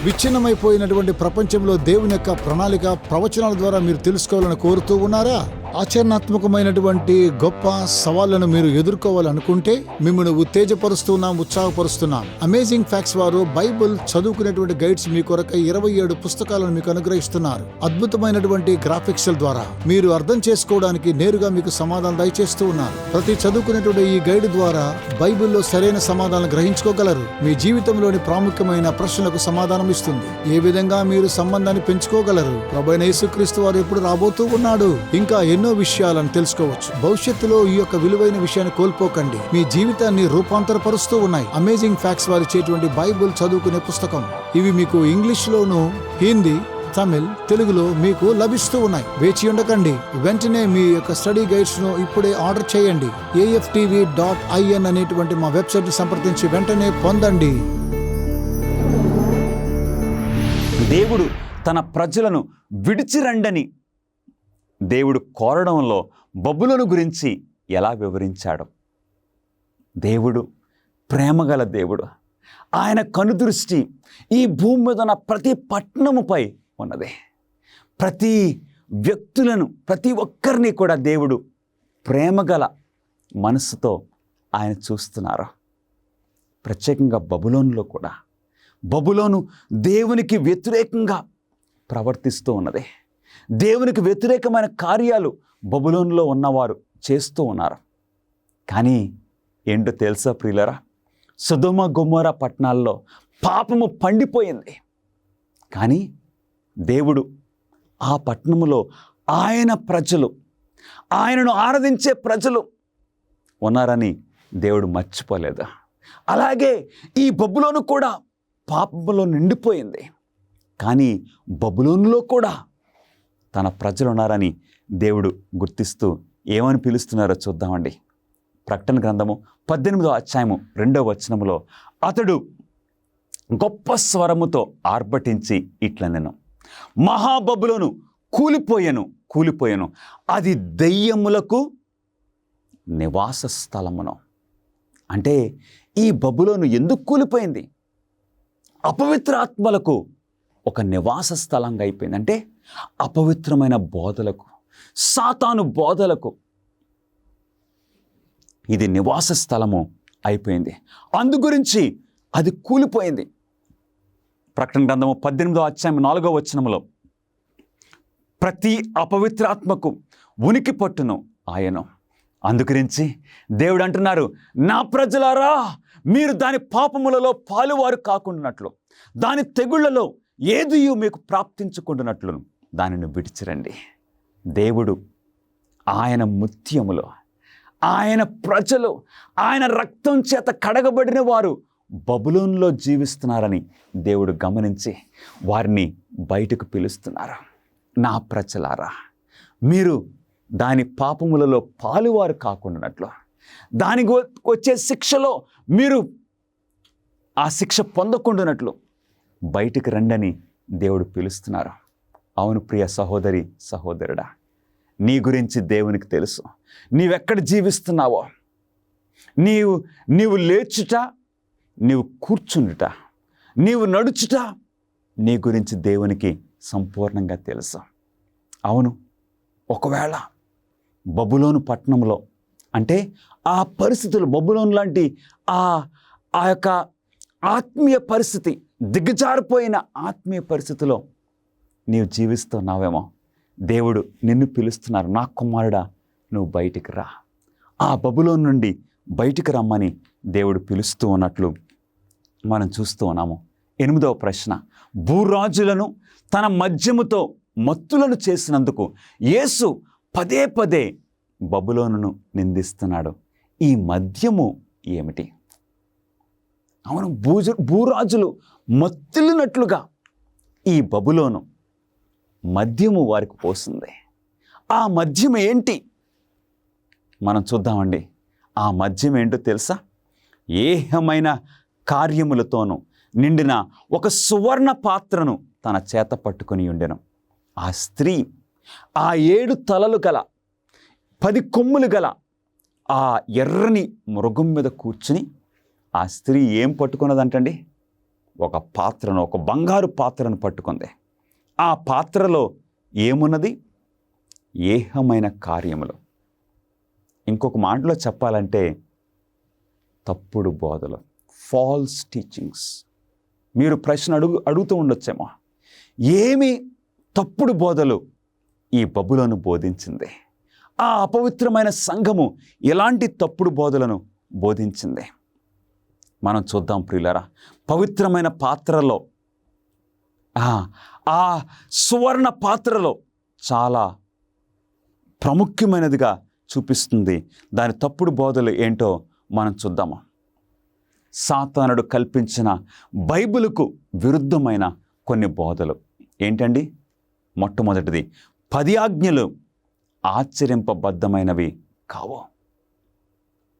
విచ్ఛిన్నమైపోయినటువంటి ప్రపంచంలో దేవుని యొక్క ప్రణాళిక ప్రవచనాల ద్వారా మీరు తెలుసుకోవాలని కోరుతూ ఉన్నారా? ఆచరణాత్మకమైనటువంటి గొప్ప సవాళ్లను మీరు ఎదుర్కోవాలనుకుంటే మిమ్మల్ని ఉత్తేజపరుస్తున్నాం, ఉత్సాహపరుస్తున్నాం. అమేజింగ్ ఫ్యాక్ట్స్ వారు బైబిల్ చదువుకునేటువంటి గైడ్స్ మీ కొరకై 27 పుస్తకాలను మీకు అనుగ్రహిస్తున్నారు. అద్భుతమైనటువంటి గ్రాఫిక్స్ ద్వారా మీరు అర్థం చేసుకోవడానికి నేరుగా మీకు సమాధానం దయచేస్తూ ఉన్నారు. ప్రతి చదువుకునేటువంటి ఈ గైడ్ ద్వారా బైబిల్లో సరైన సమాధానం గ్రహించుకోగలరు. మీ జీవితంలోని ప్రాముఖ్యమైన ప్రశ్నలకు సమాధానం ఇస్తుంది. ఏ విధంగా మీరు సంబంధాన్ని పెంచుకోగలరు? ప్రభువైన యేసుక్రీస్తు వారు ఎప్పుడు రాబోతూ ఉన్నాడు? ఇంకా ఎన్నో విషయాలను తెలుసుకోవచ్చు. భవిష్యత్తులో ఈ యొక్క విలువైన విషయాన్ని కోల్పోకండి. మీ జీవితాన్ని రూపాంతరపరుస్తూ ఉన్నాయి అమేజింగ్ ఫ్యాక్ట్స్ వారు ఇచ్చేటువంటి బైబిల్ చదువుకునే పుస్తకం. ఇవి మీకు ఇంగ్లీష్ లోను, హిందీ, తమిళ్, తెలుగులో మీకు లభిస్తూ ఉన్నాయి. వేచి ఉండకండి. వెంటనే మీ యొక్క స్టడీ గైడ్స్ ను ఇప్పుడే ఆర్డర్ చేయండి. AFTV.in అనేటువంటి మా వెబ్సైట్ ని సంప్రదించి వెంటనే పొందండి. దేవుడు తన ప్రజలను విడిచిరండని దేవుడు కోరడంలో బబులోను గురించి ఎలా వివరించాడు? దేవుడు ప్రేమగల దేవుడు. ఆయన కనుదృష్టి ఈ భూమి మీద ఉన్న ప్రతి పట్టణముపై ఉన్నది. ప్రతి వ్యక్తులను, ప్రతి ఒక్కరిని కూడా దేవుడు ప్రేమగల మనసుతో ఆయన చూస్తున్నారు. ప్రత్యేకంగా బబులోనులో కూడా బబులోను దేవునికి వ్యతిరేకంగా ప్రవర్తిస్తూ ఉన్నది. దేవునికి వ్యతిరేకమైన కార్యాలు బబులోనులో ఉన్నవారు చేస్తూ ఉన్నారు. కానీ ఏంటో తెలుసా ప్రియులరా, సొదొమ గొమొర్రా పట్టణాల్లో పాపము పండిపోయింది. కానీ దేవుడు ఆ పట్టణములో ఆయన ప్రజలు, ఆయనను ఆరాధించే ప్రజలు ఉన్నారని దేవుడు మర్చిపోలేదు. అలాగే ఈ బబులోను కూడా పాపములో నిండిపోయింది. కానీ బబులోనులో కూడా తన ప్రజలు ఉన్నారని దేవుడు గుర్తిస్తూ ఏమని పిలుస్తున్నారో చూద్దామండి. ప్రకటన గ్రంథము 18వ అధ్యాయము 2వ వచనములో అతడు గొప్ప స్వరముతో ఆర్భటించి ఇట్లనెను, మహాబబులోను కూలిపోయెను, అది దెయ్యములకు నివాస స్థలమును. అంటే ఈ బబులోను ఎందుకు కూలిపోయింది? అపవిత్రాత్మలకు ఒక నివాస స్థలంగా అయిపోయింది. అంటే అపవిత్రమైన బోధలకు, సాతాను బోధలకు ఇది నివాస స్థలము అయిపోయింది. అందు గురించి అది కూలిపోయింది. ప్రకటన గ్రంథము 18వ అధ్యాయం 4వ వచనములో ప్రతి అపవిత్రాత్మకు ఉనికి పట్టును ఆయను. అందుగురించి దేవుడు అంటున్నారు, నా ప్రజలారా, మీరు దాని పాపములలో పాలువారు కాకుండానట్లు, దాని తెగుళ్లలో ఏదియు మీకు ప్రాప్తించకుండానట్లు దానిని విడిచిరండి. దేవుడు ఆయన ముత్యములో, ఆయన ప్రజలు, ఆయన రక్తం చేత కడగబడిన వారు బబులోనులో జీవిస్తున్నారని దేవుడు గమనించి వారిని బయటకు పిలుస్తున్నారు. నా ప్రజలారా, మీరు దాని పాపములలో పాలువారు కాకుండానట్లు, దానికి వచ్చే శిక్షలో మీరు ఆ శిక్ష పొందకుండానట్లు బయటికి రండని దేవుడు పిలుస్తున్నారు. అవును ప్రియ సహోదరి, సహోదరుడా, నీ గురించి దేవునికి తెలుసు. నీవెక్కడ జీవిస్తున్నావో, నీవు లేచుట, నీవు కూర్చుండుట, నీవు నడుచుట, నీ గురించి దేవునికి సంపూర్ణంగా తెలుసు. అవును, ఒకవేళ బబులోను పట్టణంలో, అంటే ఆ పరిస్థితులు, బబులోను లాంటి ఆ యొక్క ఆత్మీయ పరిస్థితి, దిగజారిపోయిన ఆత్మీయ పరిస్థితిలో నీవు జీవిస్తున్నావేమో, దేవుడు నిన్ను పిలుస్తున్నారు, నా కుమారుడా నువ్వు బయటికి రా. ఆ బబులోను నుండి బయటికి రమ్మని దేవుడు పిలుస్తూ ఉన్నట్లు మనం చూస్తూ ఉన్నాము. 8వ ప్రశ్న, భూరాజులను తన మద్యముతో మత్తులను చేసినందుకు యేసు పదే పదే బబులోనును నిందిస్తున్నాడు. ఈ మద్యము ఏమిటి? అవును, భూరాజులు మత్తులినట్లుగా ఈ బబులోను మద్యము వారికి పోసింది. ఆ మద్యం ఏంటి మనం చూద్దామండి. ఆ మద్యం ఏంటో తెలుసా? ఏహమైన కార్యములతోనూ నిండిన ఒక సువర్ణ పాత్రను తన చేత పట్టుకొని ఉండెను. ఆ స్త్రీ ఆ 7 తలలు గల 10 కొమ్ములు గల ఆ ఎర్రని మృగం మీద కూర్చుని ఆ స్త్రీ ఏం పట్టుకున్నదంటండి? ఒక పాత్రను, ఒక బంగారు పాత్రను పట్టుకుంది. ఆ పాత్రలో ఏమున్నది? ఏహమైన కార్యములు. ఇంకొక మాటలో చెప్పాలంటే తప్పుడు బోధలు, ఫాల్స్ టీచింగ్స్. మీరు ప్రశ్న అడుగుతూ ఉండొచ్చేమో, ఏమి తప్పుడు బోధలు ఈ బబులోను బోధించింది? ఆ అపవిత్రమైన సంఘము ఎలాంటి తప్పుడు బోధలను బోధించింది? మనం చూద్దాం ప్రియులారా. పవిత్రమైన పాత్రలో, ఆ సువర్ణ పాత్రలో చాలా ప్రాముఖ్యమైనదిగా చూపిస్తుంది. దాని తప్పుడు బోధలు ఏంటో మనం చూద్దాము. సాతానుడు కల్పించిన బైబిలుకు విరుద్ధమైన కొన్ని బోధలు ఏంటండి? మొట్టమొదటిది, 10 ఆజ్ఞలు ఆశ్చర్యింపబద్ధమైనవి కావు.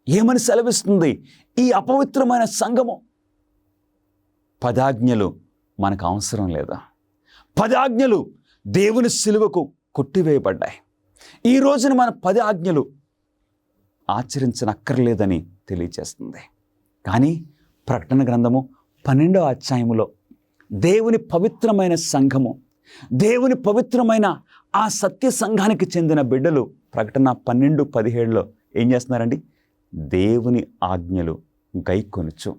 ఏమని సెలవిస్తుంది ఈ అపవిత్రమైన సంఘము? 10 ఆజ్ఞలు మనకు అవసరం లేదా? 10 ఆజ్ఞలు దేవుని సిలువకు కొట్టివేయబడ్డాయి. ఈ రోజున మన 10 ఆజ్ఞలు ఆచరించనక్కర్లేదని తెలియజేస్తుంది. కానీ ప్రకటన గ్రంథము 12వ అధ్యాయములో దేవుని పవిత్రమైన సంఘము, దేవుని పవిత్రమైన ఆ సత్య సంఘానికి చెందిన బిడ్డలు ప్రకటన 12:17లో ఏం చేస్తున్నారండి? దేవుని ఆజ్ఞలు గైకొనుచు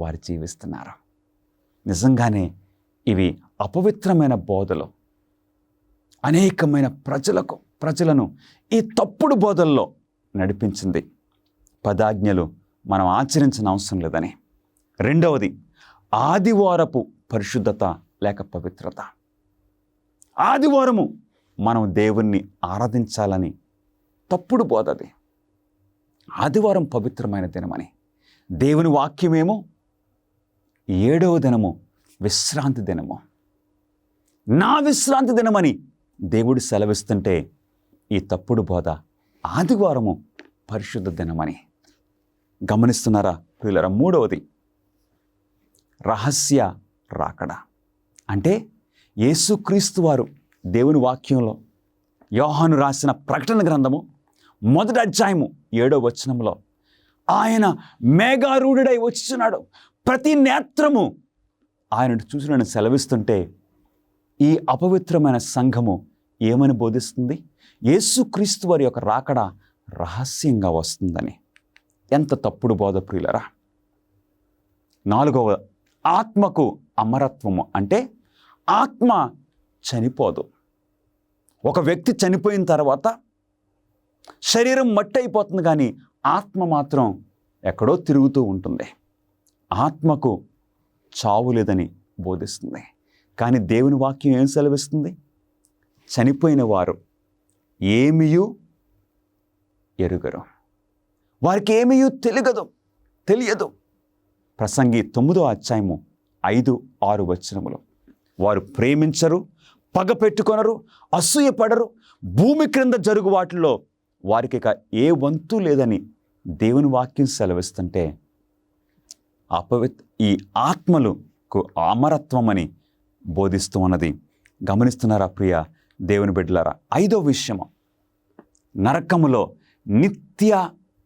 వారు జీవిస్తున్నారు. నిజంగానే ఇవి అపవిత్రమైన బోధలు అనేకమైన ప్రజలను ఈ తప్పుడు బోధల్లో నడిపించింది. 10 ఆజ్ఞలు మనం ఆచరించిన అవసరం లేదని. రెండవది ఆదివారపు పరిశుద్ధత లేక పవిత్రత. ఆదివారము మనం దేవుణ్ణి ఆరాధించాలని తప్పుడు బోధది. ఆదివారం పవిత్రమైన దినమని, దేవుని వాక్యమేమో 7వ దినము విశ్రాంతి దినము, నా విశ్రాంతి దినమని దేవుడు సెలవిస్తుంటే ఈ తప్పుడు బోధ ఆదివారము పరిశుద్ధ దినమని. గమనిస్తున్నారా ప్రియులారా? మూడవది రహస్య రాకడ. అంటే యేసుక్రీస్తు వారు దేవుని వాక్యంలో యోహాను రాసిన ప్రకటన గ్రంథము 1వ అధ్యాయము 7వ వచనంలో ఆయన మేఘారూఢుడై వచ్చుచున్నాడు, ప్రతి నేత్రము ఆయనను చూసినని సెలవిస్తుంటే ఈ అపవిత్రమైన సంఘము ఏమని బోధిస్తుంది? యేసుక్రీస్తు వారి యొక్క రాకడ రహస్యంగా వస్తుందని. ఎంత తప్పుడు బోధ ప్రియులరా! 4వ ఆత్మకు అమరత్వము. అంటే ఆత్మ చనిపోదు. ఒక వ్యక్తి చనిపోయిన తర్వాత శరీరం మట్టి అయిపోతుంది, కానీ ఆత్మ మాత్రం ఎక్కడో తిరుగుతూ ఉంటుంది. ఆత్మకు చావు లేదని బోధిస్తుంది. కానీ దేవుని వాక్యం ఏం సెలవిస్తుంది? చనిపోయిన వారు ఏమీయూ ఎరుగరు, వారికి ఏమీయూ తెలియదు. ప్రసంగి 9వ అధ్యాయము 5-6 వచనములు వారు ప్రేమించరు, పగ పెట్టుకొనరు, అసూయపడరు, భూమి క్రింద జరుగు వాటిలో వారికి ఇక ఏ వంతు లేదని దేవుని వాక్యం సెలవిస్తుంటే ఈ ఆత్మలకు అమరత్వం అని బోధిస్తూ ఉన్నది. గమనిస్తున్నారా ప్రియ దేవుని బిడ్డలారా? 5వ విషయము నరకములో నిత్య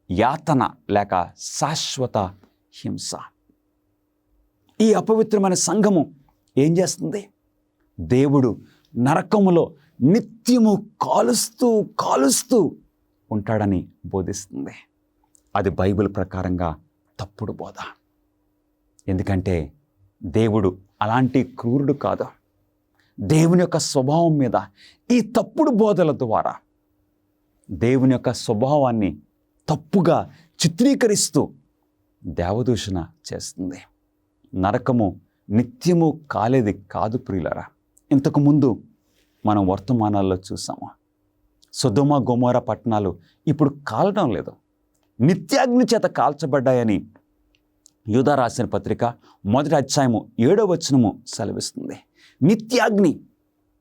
యాతన లేక శాశ్వత హింస. ఈ అపవిత్రమైన సంఘము ఏం చేస్తుంది? దేవుడు నరకములో నిత్యము కాలుస్తూ ఉంటాడని బోధిస్తుంది. అది బైబిల్ ప్రకారంగా తప్పుడు బోధ. ఎందుకంటే దేవుడు అలాంటి క్రూరుడు కాదు. దేవుని యొక్క స్వభావం మీద ఈ తప్పుడు బోధల ద్వారా దేవుని యొక్క స్వభావాన్ని తప్పుగా చిత్రీకరిస్తూ దేవదూషణ చేస్తుంది. నరకము నిత్యము కాలేది కాదు ప్రియులారా. ఇంతకుముందు మనం వర్తమానాల్లో చూసాము, సొదొమ గొమొర్రా పట్టణాలు ఇప్పుడు కాలడం లేదు, నిత్యాగ్ని చేత కాల్చబడ్డాయని యూదా రాసిన పత్రిక 1వ అధ్యాయము 7వ వచనము సెలవిస్తుంది. నిత్యాగ్ని.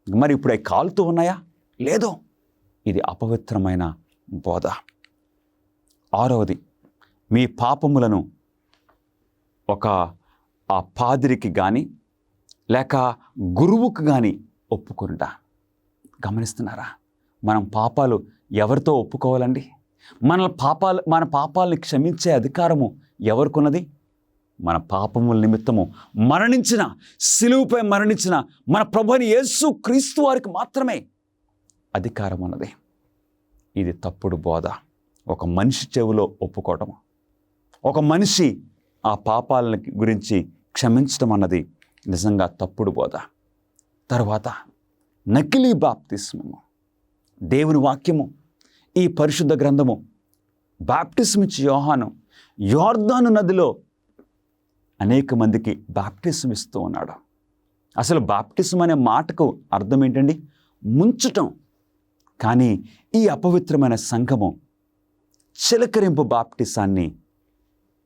మరి ఇప్పుడు అవి కాలుతూ ఉన్నాయా? లేదు. ఇది అపవిత్రమైన బోధ. 6వది మీ పాపములను ఆ పాదిరికి కానీ లేక గురువుకు కానీ ఒప్పుకొనుట. గమనిస్తున్నారా? మనం పాపాలు ఎవరితో ఒప్పుకోవాలండి? మన పాపాలని క్షమించే అధికారము ఎవరికున్నది? మన పాపముల నిమిత్తము శిలువపై మరణించిన మన ప్రభువైన యేసు క్రీస్తు వారికి మాత్రమే అధికారం ఉన్నది. ఇది తప్పుడు బోధ. ఒక మనిషి చెవిలో ఒప్పుకోవటం, ఒక మనిషి ఆ పాపాల గురించి క్షమించడం అన్నది నిజంగా తప్పుడు బోధ. తర్వాత నకిలీ బాప్తిస్మము. దేవుని వాక్యము, ఈ పరిశుద్ధ గ్రంథము బాప్టిస్మ్ ఇచ్చి యోహాను యోర్దాను నదిలో అనేక మందికి బాప్టిజం ఇస్తూ ఉన్నాడు. అసలు బాప్టిజం అనే మాటకు అర్థం ఏంటండి? ముంచటం. కానీ ఈ అపవిత్రమైన సంఘము చిలకరింపు బాప్టిజాన్ని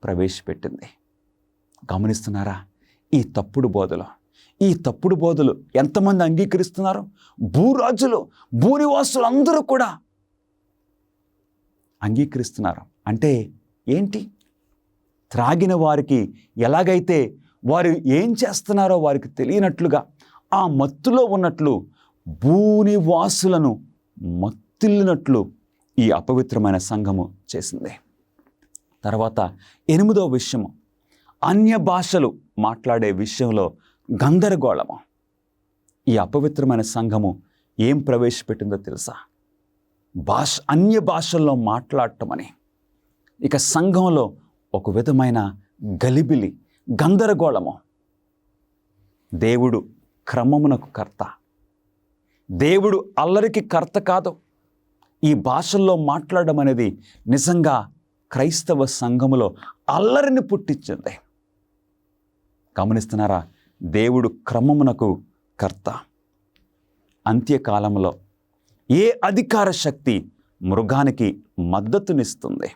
ప్రవేశపెట్టింది. గమనిస్తున్నారా? ఈ తప్పుడు బోధలు ఎంతమంది అంగీకరిస్తున్నారు? భూరాజులు, భూనివాసులు అందరూ కూడా అంగీకరిస్తున్నారు. అంటే ఏంటి? త్రాగిన వారికి ఎలాగైతే వారు ఏం చేస్తున్నారో వారికి తెలియనట్లుగా ఆ మత్తులో ఉన్నట్లు భూనివాసులను మత్తిల్లినట్లు ఈ అపవిత్రమైన సంఘము చేసింది. తర్వాత 8వ విషయము, అన్య భాషలు మాట్లాడే విషయంలో గందరగోళము. ఈ అపవిత్రమైన సంఘము ఏం ప్రవేశపెట్టిందో తెలుసా? అన్య భాషల్లో మాట్లాడటం అని. ఇక సంఘంలో ఒక విధమైన గలిబిలి, గందరగోళము. దేవుడు క్రమమునకు కర్త, దేవుడు అల్లరికి కర్త కాదు. ఈ భాషల్లో మాట్లాడడం అనేది నిజంగా క్రైస్తవ సంఘములో అల్లరిని పుట్టించింది. గమనిస్తున్నారా? దేవుడు క్రమమునకు కర్త. అంత్యకాలంలో ఏ అధికార శక్తి మృగానికి మద్దతునిస్తుంది?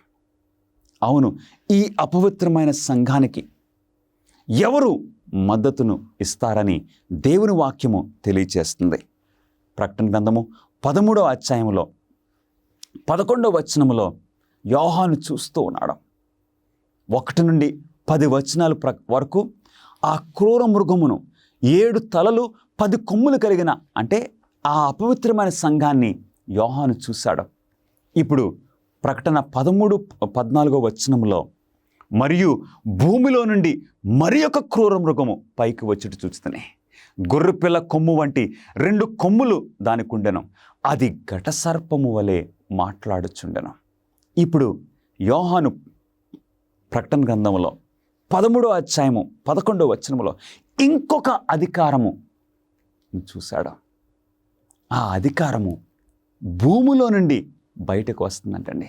అవును, ఈ అపవిత్రమైన సంఘానికి ఎవరు మద్దతును ఇస్తారని దేవుని వాక్యము తెలియచేస్తుంది. ప్రకటన గ్రంథము 13వ అధ్యాయంలో 11వ వచనములో యోహాను చూస్తూ ఉన్నాడు. 1 నుండి 10 వచనాల వరకు ఆ క్రూర మృగమును 7 తలలు 10 కొమ్ములు కలిగిన, అంటే ఆ అపవిత్రమైన సంఘాన్ని యోహాను చూశాడు. ఇప్పుడు ప్రకటన 13-14 వచనములో, మరియు భూమిలో నుండి మరి ఒక క్రూర మృగము పైకి వచ్చి చూస్తేనే గొర్రెపిల్ల కొమ్ము వంటి 2 కొమ్ములు దానికి ఉండెను. అది ఘటసర్పము వలె మాట్లాడుచుండెను. ఇప్పుడు యోహాను ప్రకటన గ్రంథంలో 13వ అధ్యాయము 11వ వచనములో ఇంకొక అధికారము చూశాడు. ఆ అధికారము భూమిలో నుండి బయటకు వస్తుందంటండి.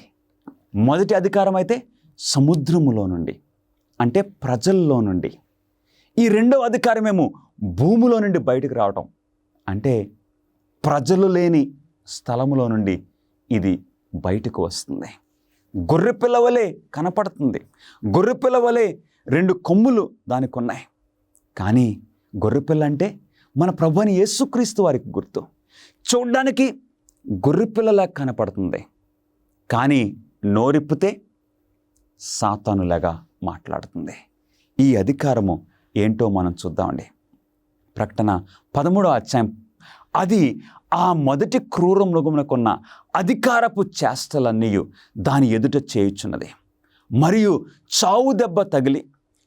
మొదటి అధికారం అయితే సముద్రములో నుండి, అంటే ప్రజల్లో నుండి. ఈ 2వ అధికారమేమో భూమిలో నుండి బయటకు రావటం, అంటే ప్రజలు లేని స్థలములో నుండి ఇది బయటకు వస్తుంది. గొర్రెపిల్ల వలె కనపడుతుంది. గొర్రెపిల్ల వలె 2 కొమ్ములు దానికి ఉన్నాయి. కానీ గొర్రెపిల్ల అంటే మన ప్రభువైన యేసుక్రీస్తు వారికి గుర్తు. చూడ్డానికి గొర్రెపిల్లలా కనపడుతుంది, కానీ నోరిప్పితే సాతానులాగా మాట్లాడుతుంది. ఈ అధికారము ఏంటో మనం చూద్దామండి. ప్రకటన 13వ అధ్యాయం, అది ఆ మొదటి క్రూర మృగమునకున్న అధికారపు చేష్టలన్నీ దాని ఎదుట చేయుచున్నది. మరియు చావు దెబ్బ తగిలి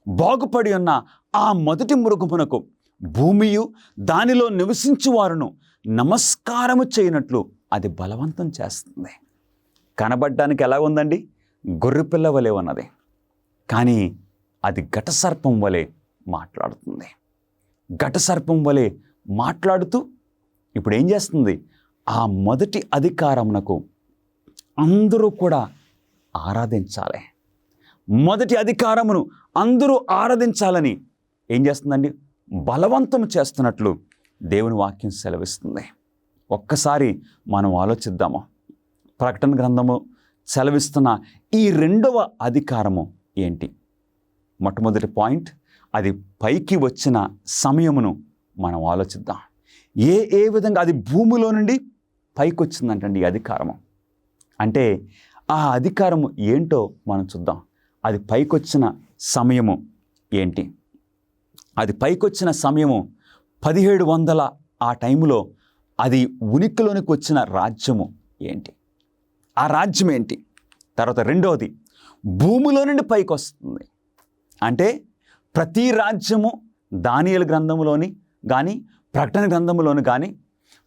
బాగుపడి ఉన్న ఆ మొదటి మృగమునకు భూమియు దానిలో నివసించు వారును నమస్కారము చేయనట్లు అది బలవంతం చేస్తుంది. కనబడ్డానికి ఎలా ఉందండి? గొర్రెపిల్ల వలె ఉన్నది, కానీ అది ఘటసర్పం వలె మాట్లాడుతుంది. ఘటసర్పం వలె మాట్లాడుతూ ఇప్పుడు ఏం చేస్తుంది? ఆ మొదటి అధికారమునకు అందరూ కూడా ఆరాధించాలి. మొదటి అధికారమును అందరూ ఆరాధించాలని ఏం చేస్తుందండి? బలవంతం చేస్తున్నట్లు దేవుని వాక్యం సెలవిస్తుంది. ఒక్కసారి మనం ఆలోచిద్దాము. ప్రకటన గ్రంథము సెలవిస్తున్న ఈ 2వ అధికారము ఏంటి? మొట్టమొదటి పాయింట్, అది పైకి వచ్చిన సమయమును మనం ఆలోచిద్దాం. ఏ విధంగా అది భూమిలో నుండి పైకి వచ్చిందంటండి ఈ అధికారము. అంటే ఆ అధికారము ఏంటో మనం చూద్దాం. అది పైకొచ్చిన సమయము ఏంటి? అది పైకొచ్చిన సమయము 1700 ఆ టైంలో అది ఉనికిలోనికి వచ్చిన రాజ్యము ఏంటి? ఆ రాజ్యం ఏంటి? తర్వాత 2వది, భూమిలో నుండి పైకి వస్తుంది. అంటే ప్రతి రాజ్యము దానియేలు గ్రంథములోని కానీ ప్రకటన గ్రంథములోని కానీ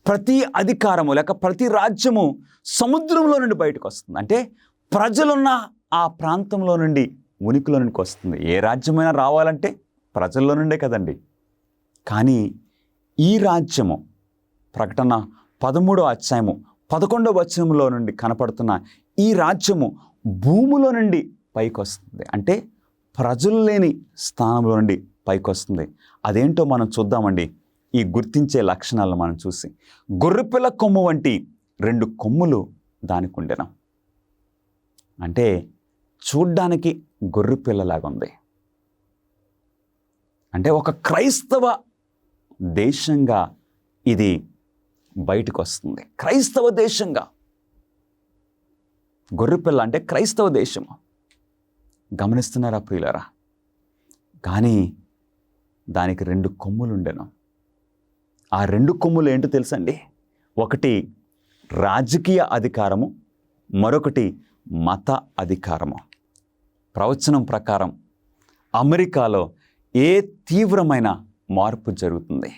ప్రతి అధికారము లేక ప్రతి రాజ్యము సముద్రంలో నుండి బయటకు వస్తుంది. అంటే ప్రజలున్న ఆ ప్రాంతంలో నుండి ఉనికిలో నుండి వస్తుంది. ఏ రాజ్యమైనా రావాలంటే ప్రజల్లో నుండే కదండి. కానీ ఈ రాజ్యము ప్రకటన 13వ అధ్యాయము 11వ వచనంలో నుండి కనపడుతున్న ఈ రాజ్యము భూమిలో నుండి పైకి వస్తుంది. అంటే ప్రజలు లేని స్థానంలో నుండి పైకి వస్తుంది. అదేంటో మనం చూద్దామండి. ఈ గుర్తించే లక్షణాలను మనం చూసి, గొర్రెపిల్ల కొమ్ము వంటి 2 కొమ్ములు దానికి ఉండెను. అంటే చూడ్డానికి గొర్రెపిల్లలాగా ఉంది. అంటే ఒక క్రైస్తవ దేశంగా ఇది బయటకు వస్తుంది. క్రైస్తవ దేశంగా గొర్రెపిల్ల అంటే క్రైస్తవ దేశము. గమనిస్తున్నారా ప్రియులారా? కానీ దానికి 2 కొమ్ములు ఉండెను. ఆ 2 కొమ్ములు ఏంటో తెలుసండి? ఒకటి రాజకీయ అధికారము, మరొకటి మత అధికారము. ప్రవచనం ప్రకారం అమెరికాలో ఏ తీవ్రమైన మార్పు జరుగుతుంది?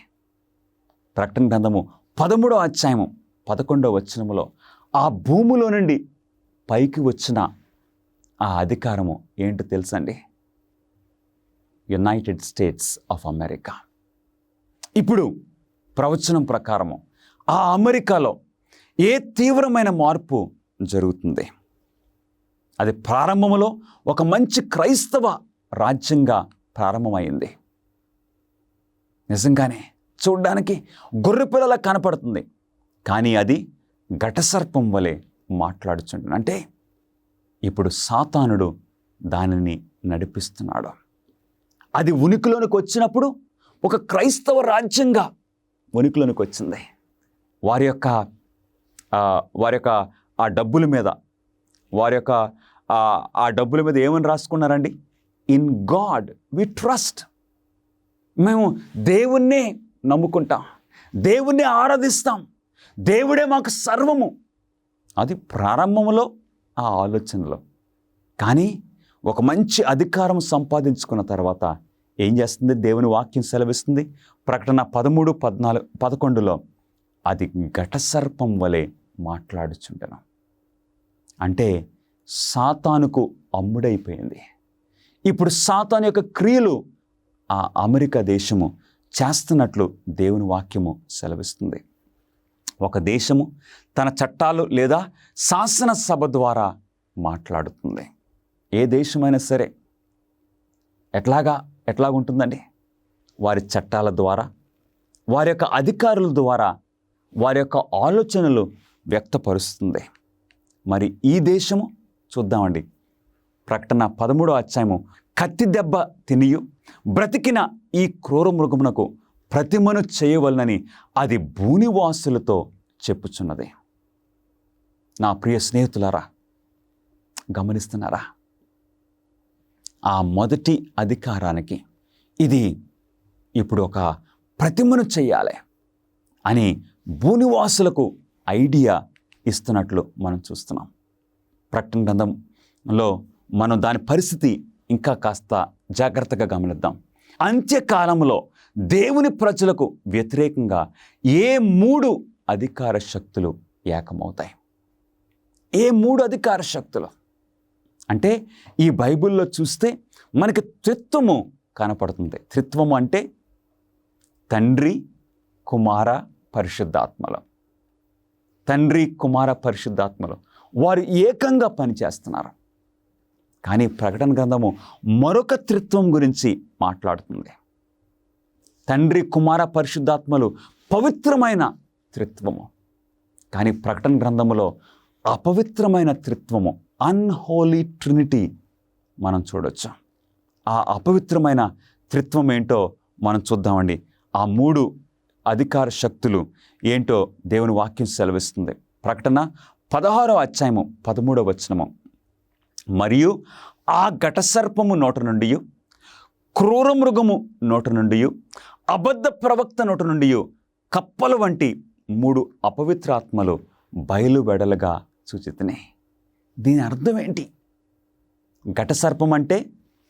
ప్రకటన గ్రంథము 13వ అధ్యాయము 11వ వచనములో ఆ భూమిలో నుండి పైకి వచ్చిన ఆ అధికారము ఏంటో తెలుసండి? United states of America. ఇప్పుడు ప్రవచనం ప్రకారము ఆ అమెరికాలో ఏ తీవ్రమైన మార్పు జరుగుతుంది? అది ప్రారంభంలో ఒక మంచి క్రైస్తవ రాజ్యంగా ప్రారంభమైంది. నిజంగానే చూడ్డానికి గొర్రెపిల్లలా కనపడుతుంది, కానీ అది ఘటసర్పం వలె మాట్లాడుచుంటుంది. అంటే ఇప్పుడు సాతానుడు దానిని నడిపిస్తున్నాడు. అది ఉనికిలోనికి వచ్చినప్పుడు ఒక క్రైస్తవ రాజ్యంగా ఉనికిలోనికి వచ్చింది. వారి యొక్క ఆ డబ్బుల మీద ఆ డబ్బుల మీద ఏమని రాసుకున్నారండి? In God we trust. మేము దేవుణ్ణే నమ్ముకుంటాం, దేవుణ్ణే ఆరాధిస్తాం, దేవుడే మాకు సర్వము. అది ప్రారంభంలో ఆ ఆలోచనలో. కానీ ఒక మంచి అధికారం సంపాదించుకున్న తర్వాత ఏం చేస్తుంది? దేవుని వాక్యం సెలవిస్తుంది. ప్రకటన 13, 14, 11లో అది ఘటసర్పం వలె మాట్లాడుచుండెను. అంటే సాతానుకు అమ్ముడైపోయింది. ఇప్పుడు సాతాను యొక్క క్రియలు ఆ అమెరికా దేశము చేస్తున్నట్లు దేవుని వాక్యము సెలవిస్తుంది. ఒక దేశము తన చట్టాలు లేదా శాసనసభ ద్వారా మాట్లాడుతుంది. ఏ దేశమైనా సరే ఎట్లాగుంటుందండి? వారి చట్టాల ద్వారా, వారి యొక్క అధికారుల ద్వారా వారి యొక్క ఆలోచనలు వ్యక్తపరుస్తుంది. మరి ఈ దేశము చూద్దామండి. ప్రకటన 13వ అధ్యాయము కత్తి దెబ్బ తినియు బ్రతికిన ఈ క్రూర మృగమునకు ప్రతిమను చేయవలనని అది భూనివాసులతో చెప్పుచున్నది. నా ప్రియ స్నేహితులారా, గమనిస్తున్నారా? ఆ మొదటి అధికారానికి ఇది ఇప్పుడు ఒక ప్రతిమను చెయ్యాలి అని భూనివాసులకు ఐడియా ఇస్తున్నట్లు మనం చూస్తున్నాం. ప్రకటన గ్రంథంలో మనం దాని పరిస్థితి ఇంకా కాస్త జాగ్రత్తగా గమనిద్దాం. అంత్యకాలంలో దేవుని ప్రజలకు వ్యతిరేకంగా ఏ 3 అధికార శక్తులు ఏకమవుతాయి? ఏ 3 అధికార శక్తులు అంటే ఈ బైబిల్లో చూస్తే మనకి త్రిత్వము కనపడుతుంది. త్రిత్వము అంటే తండ్రి, కుమార, పరిశుద్ధాత్మలు. తండ్రి, కుమార, పరిశుద్ధాత్మలు వారు ఏకంగా పనిచేస్తున్నారు. కానీ ప్రకటన గ్రంథము మరొక త్రిత్వం గురించి మాట్లాడుతుంది. తండ్రి, కుమార, పరిశుద్ధాత్మలు పవిత్రమైన త్రిత్వము. కానీ ప్రకటన గ్రంథములో అపవిత్రమైన త్రిత్వము, అన్హోలీ ట్రినిటీ మనం చూడొచ్చు. ఆ అపవిత్రమైన త్రిత్వం ఏంటో మనం చూద్దామండి. ఆ 3 అధికార శక్తులు ఏంటో దేవుని వాక్యం సెలవిస్తుంది. ప్రకటన 16వ అధ్యాయము 13వ వచనము. మరియు ఆ ఘటసర్పము నోట నుండి, క్రూర మృగము నోట నుండి, అబద్ధ ప్రవక్త నోట నుండి కప్పల వంటి 3 అపవిత్రాత్మలు బయలువెడలుగా సూచితున్నాయి. దీని అర్థం ఏంటి? ఘటసర్పం అంటే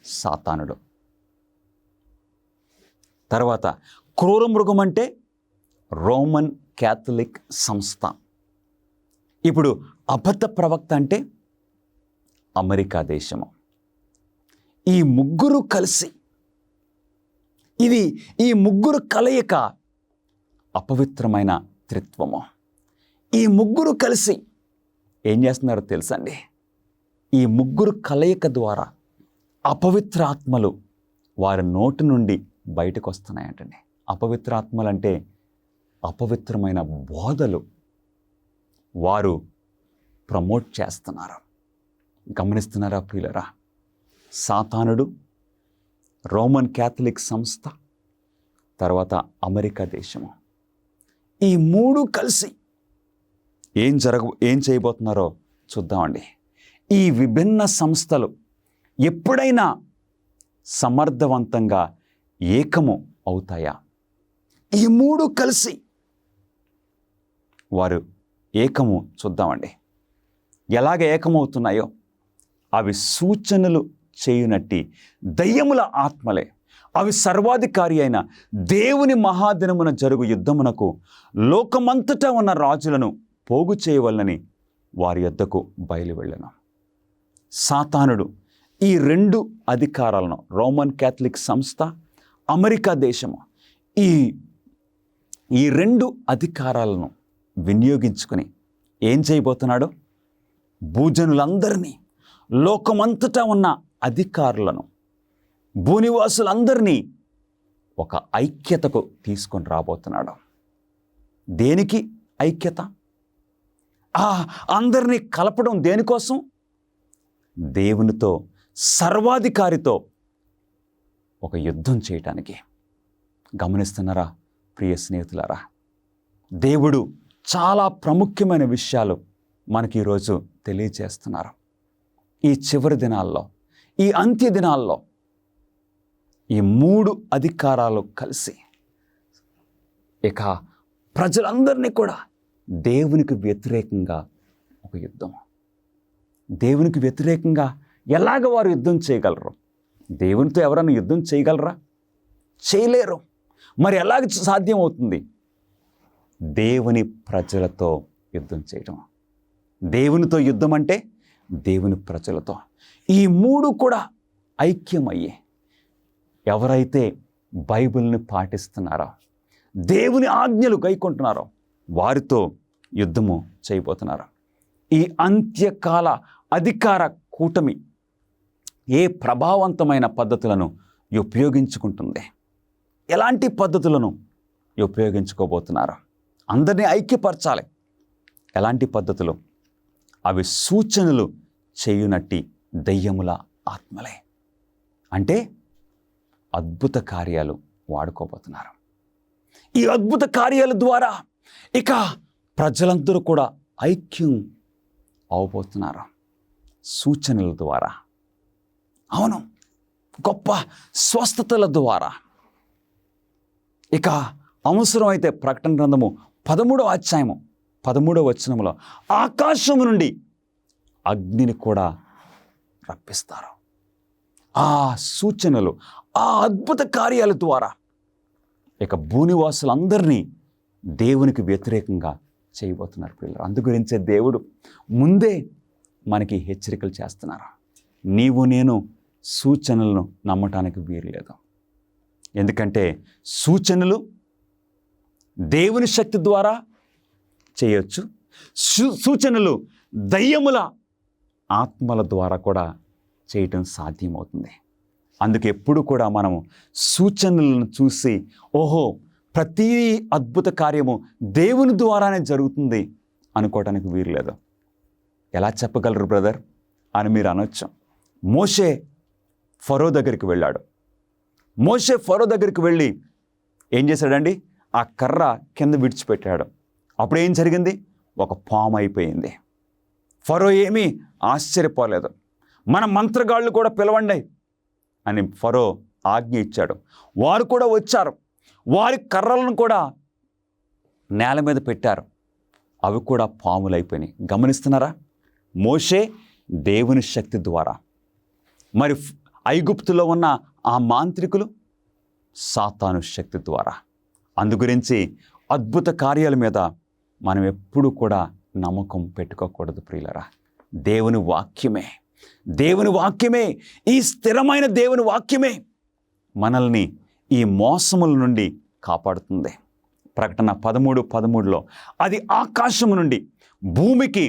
సాతానుడు. తర్వాత క్రూర మృగం అంటే రోమన్ క్యాథలిక్ సంస్థ. ఇప్పుడు అబద్ధ ప్రవక్త అంటే అమెరికా దేశము. ఈ ముగ్గురు కలిసి, ఈ ముగ్గురు కలయిక అపవిత్రమైన త్రిత్వము. ఈ ముగ్గురు కలిసి ఏం చేస్తున్నారో తెలుసండి? ఈ ముగ్గురు కలయిక ద్వారా అపవిత్రాత్మలు వారి నోటి నుండి బయటకు వస్తున్నాయంటండి. అపవిత్రాత్మలు అంటే అపవిత్రమైన బోధలు వారు ప్రమోట్ చేస్తున్నారు. గమనిస్తున్నారా ప్రియులరా? సాతానుడు, రోమన్ క్యాథలిక్ సంస్థ, తర్వాత అమెరికా దేశము, ఈ 3 కలిసి ఏం చేయబోతున్నారో చూద్దామండి. ఈ విభిన్న సంస్థలు ఎప్పుడైనా సమర్థవంతంగా ఏకము అవుతాయా? ఈ మూడు కలిసి వారు ఏకము చూద్దామండి. ఎలాగ ఏకమవుతున్నాయో అవి సూచనలు చేయునట్టి దయ్యముల ఆత్మలే. అవి సర్వాధికారి అయిన దేవుని మహాదినమున జరుగు యుద్ధమునకు లోకమంతటా ఉన్న రాజులను పోగు చేయవలనని వారి యొద్దకు బయలు వెళ్ళను. సాతానుడు ఈ రెండు అధికారాలను, రోమన్ క్యాథలిక్ సంస్థ, అమెరికా దేశము, ఈ రెండు అధికారాలను వినియోగించుకుని ఏం చేయబోతున్నాడు? భూజనులందరినీ, లోకమంతటా ఉన్న అధికారులను, భూనివాసులందరినీ ఒక ఐక్యతకు తీసుకొని రాబోతున్నాడు. దేనికి ఐక్యత? అందరినీ కలపడం దేనికోసం? దేవునితో, సర్వాధికారితో ఒక యుద్ధం చేయటానికి. గమనిస్తున్నారా ప్రియ స్నేహితులారా? దేవుడు చాలా ప్రాముఖ్యమైన విషయాలు మనకి ఈరోజు తెలియజేస్తున్నారు. ఈ చివరి దినాల్లో, ఈ అంత్య దినాల్లో ఈ మూడు అధికారాలు కలిసి ఇక ప్రజలందరినీ కూడా దేవునికి వ్యతిరేకంగా ఒక యుద్ధం. దేవునికి వ్యతిరేకంగా ఎలాగ వారు యుద్ధం చేయగలరు? దేవునితో ఎవరైనా యుద్ధం చేయగలరా? చేయలేరు. మరి ఎలాగ సాధ్యం అవుతుంది? దేవుని ప్రజలతో యుద్ధం చేయడం. దేవునితో యుద్ధం అంటే దేవుని ప్రజలతో. ఈ మూడు కూడా ఐక్యమయ్యే ఎవరైతే బైబిల్ని పాటిస్తున్నారో, దేవుని ఆజ్ఞలు గైకొంటున్నారో వారితో యుద్ధము చేయబోతున్నారు. ఈ అంత్యకాల అధికార కూటమి ఏ ప్రభావవంతమైన పద్ధతులను ఉపయోగించుకుంటుంది? ఎలాంటి పద్ధతులను ఉపయోగించుకోబోతున్నారు? అందరినీ ఐక్యపరచాలి. ఎలాంటి పద్ధతులు? అవి సూచనలు చేయునట్టి దయ్యముల ఆత్మలే. అంటే అద్భుత కార్యాలు వాడుకోబోతున్నారు. ఈ అద్భుత కార్యాల ద్వారా ఇక ప్రజలందరూ కూడా ఐక్యం అవబోతున్నారు. సూచనల ద్వారా, అవును, గొప్ప స్వస్థతల ద్వారా. ఇక అవసరమైతే ప్రకటన గ్రంథము 13వ అధ్యాయము 13వ వచనములో ఆకాశము నుండి అగ్నిని కూడా రప్పిస్తారు. ఆ సూచనలు, ఆ అద్భుత కార్యాల ద్వారా ఇక భూనివాసులందరినీ దేవునికి వ్యతిరేకంగా చేయబోతున్నారు పిల్లలు. అందు గురించే దేవుడు ముందే మనకి హెచ్చరికలు చేస్తున్నారు. నీవు నేను సూచనలను నమ్మటానికి వీరలేదు. ఎందుకంటే సూచనలు దేవుని శక్తి ద్వారా చేయొచ్చు. సూచనలు దయ్యముల ఆత్మల ద్వారా కూడా చేయటం సాధ్యమవుతుంది. అందుకే ఎప్పుడు కూడా మనము సూచనలను చూసి ఓహో ప్రతి అద్భుత కార్యము దేవుని ద్వారానే జరుగుతుంది అనుకోవటానికి వీరలేదు. ఎలా చెప్పగలరు బ్రదర్ అని మీరు అనొచ్చు. మోషే ఫరో దగ్గరికి వెళ్ళాడు. మోషే ఫరో దగ్గరికి వెళ్ళి ఏం చేశాడండి? ఆ కర్ర కింద విడిచిపెట్టాడు. అప్పుడు ఏం జరిగింది? ఒక పాము అయిపోయింది. ఫరో ఏమీ ఆశ్చర్యపోలేదు. మన మంత్రగాళ్ళు కూడా పిలవండి అని ఫరో ఆజ్ఞ ఇచ్చాడు. వారు కూడా వచ్చారు. వారి కర్రలను కూడా నేల మీద పెట్టారు. అవి కూడా పాములు అయిపోయినాయి. గమనిస్తున్నారా? మోషే దేవుని శక్తి ద్వారా. మరి ఐగుప్తులో ఉన్న ఆ మాంత్రికులు సాతాను శక్తి ద్వారా. అందుగురించి అద్భుత కార్యాల మీద మనం ఎప్పుడు కూడా నమ్మకం పెట్టుకోకూడదు ప్రియులరా. దేవుని వాక్యమే, దేవుని వాక్యమే, ఈ స్థిరమైన దేవుని వాక్యమే మనల్ని ఈ మోసముల నుండి కాపాడుతుంది. ప్రకటన 13:13లో అది ఆకాశము నుండి భూమికి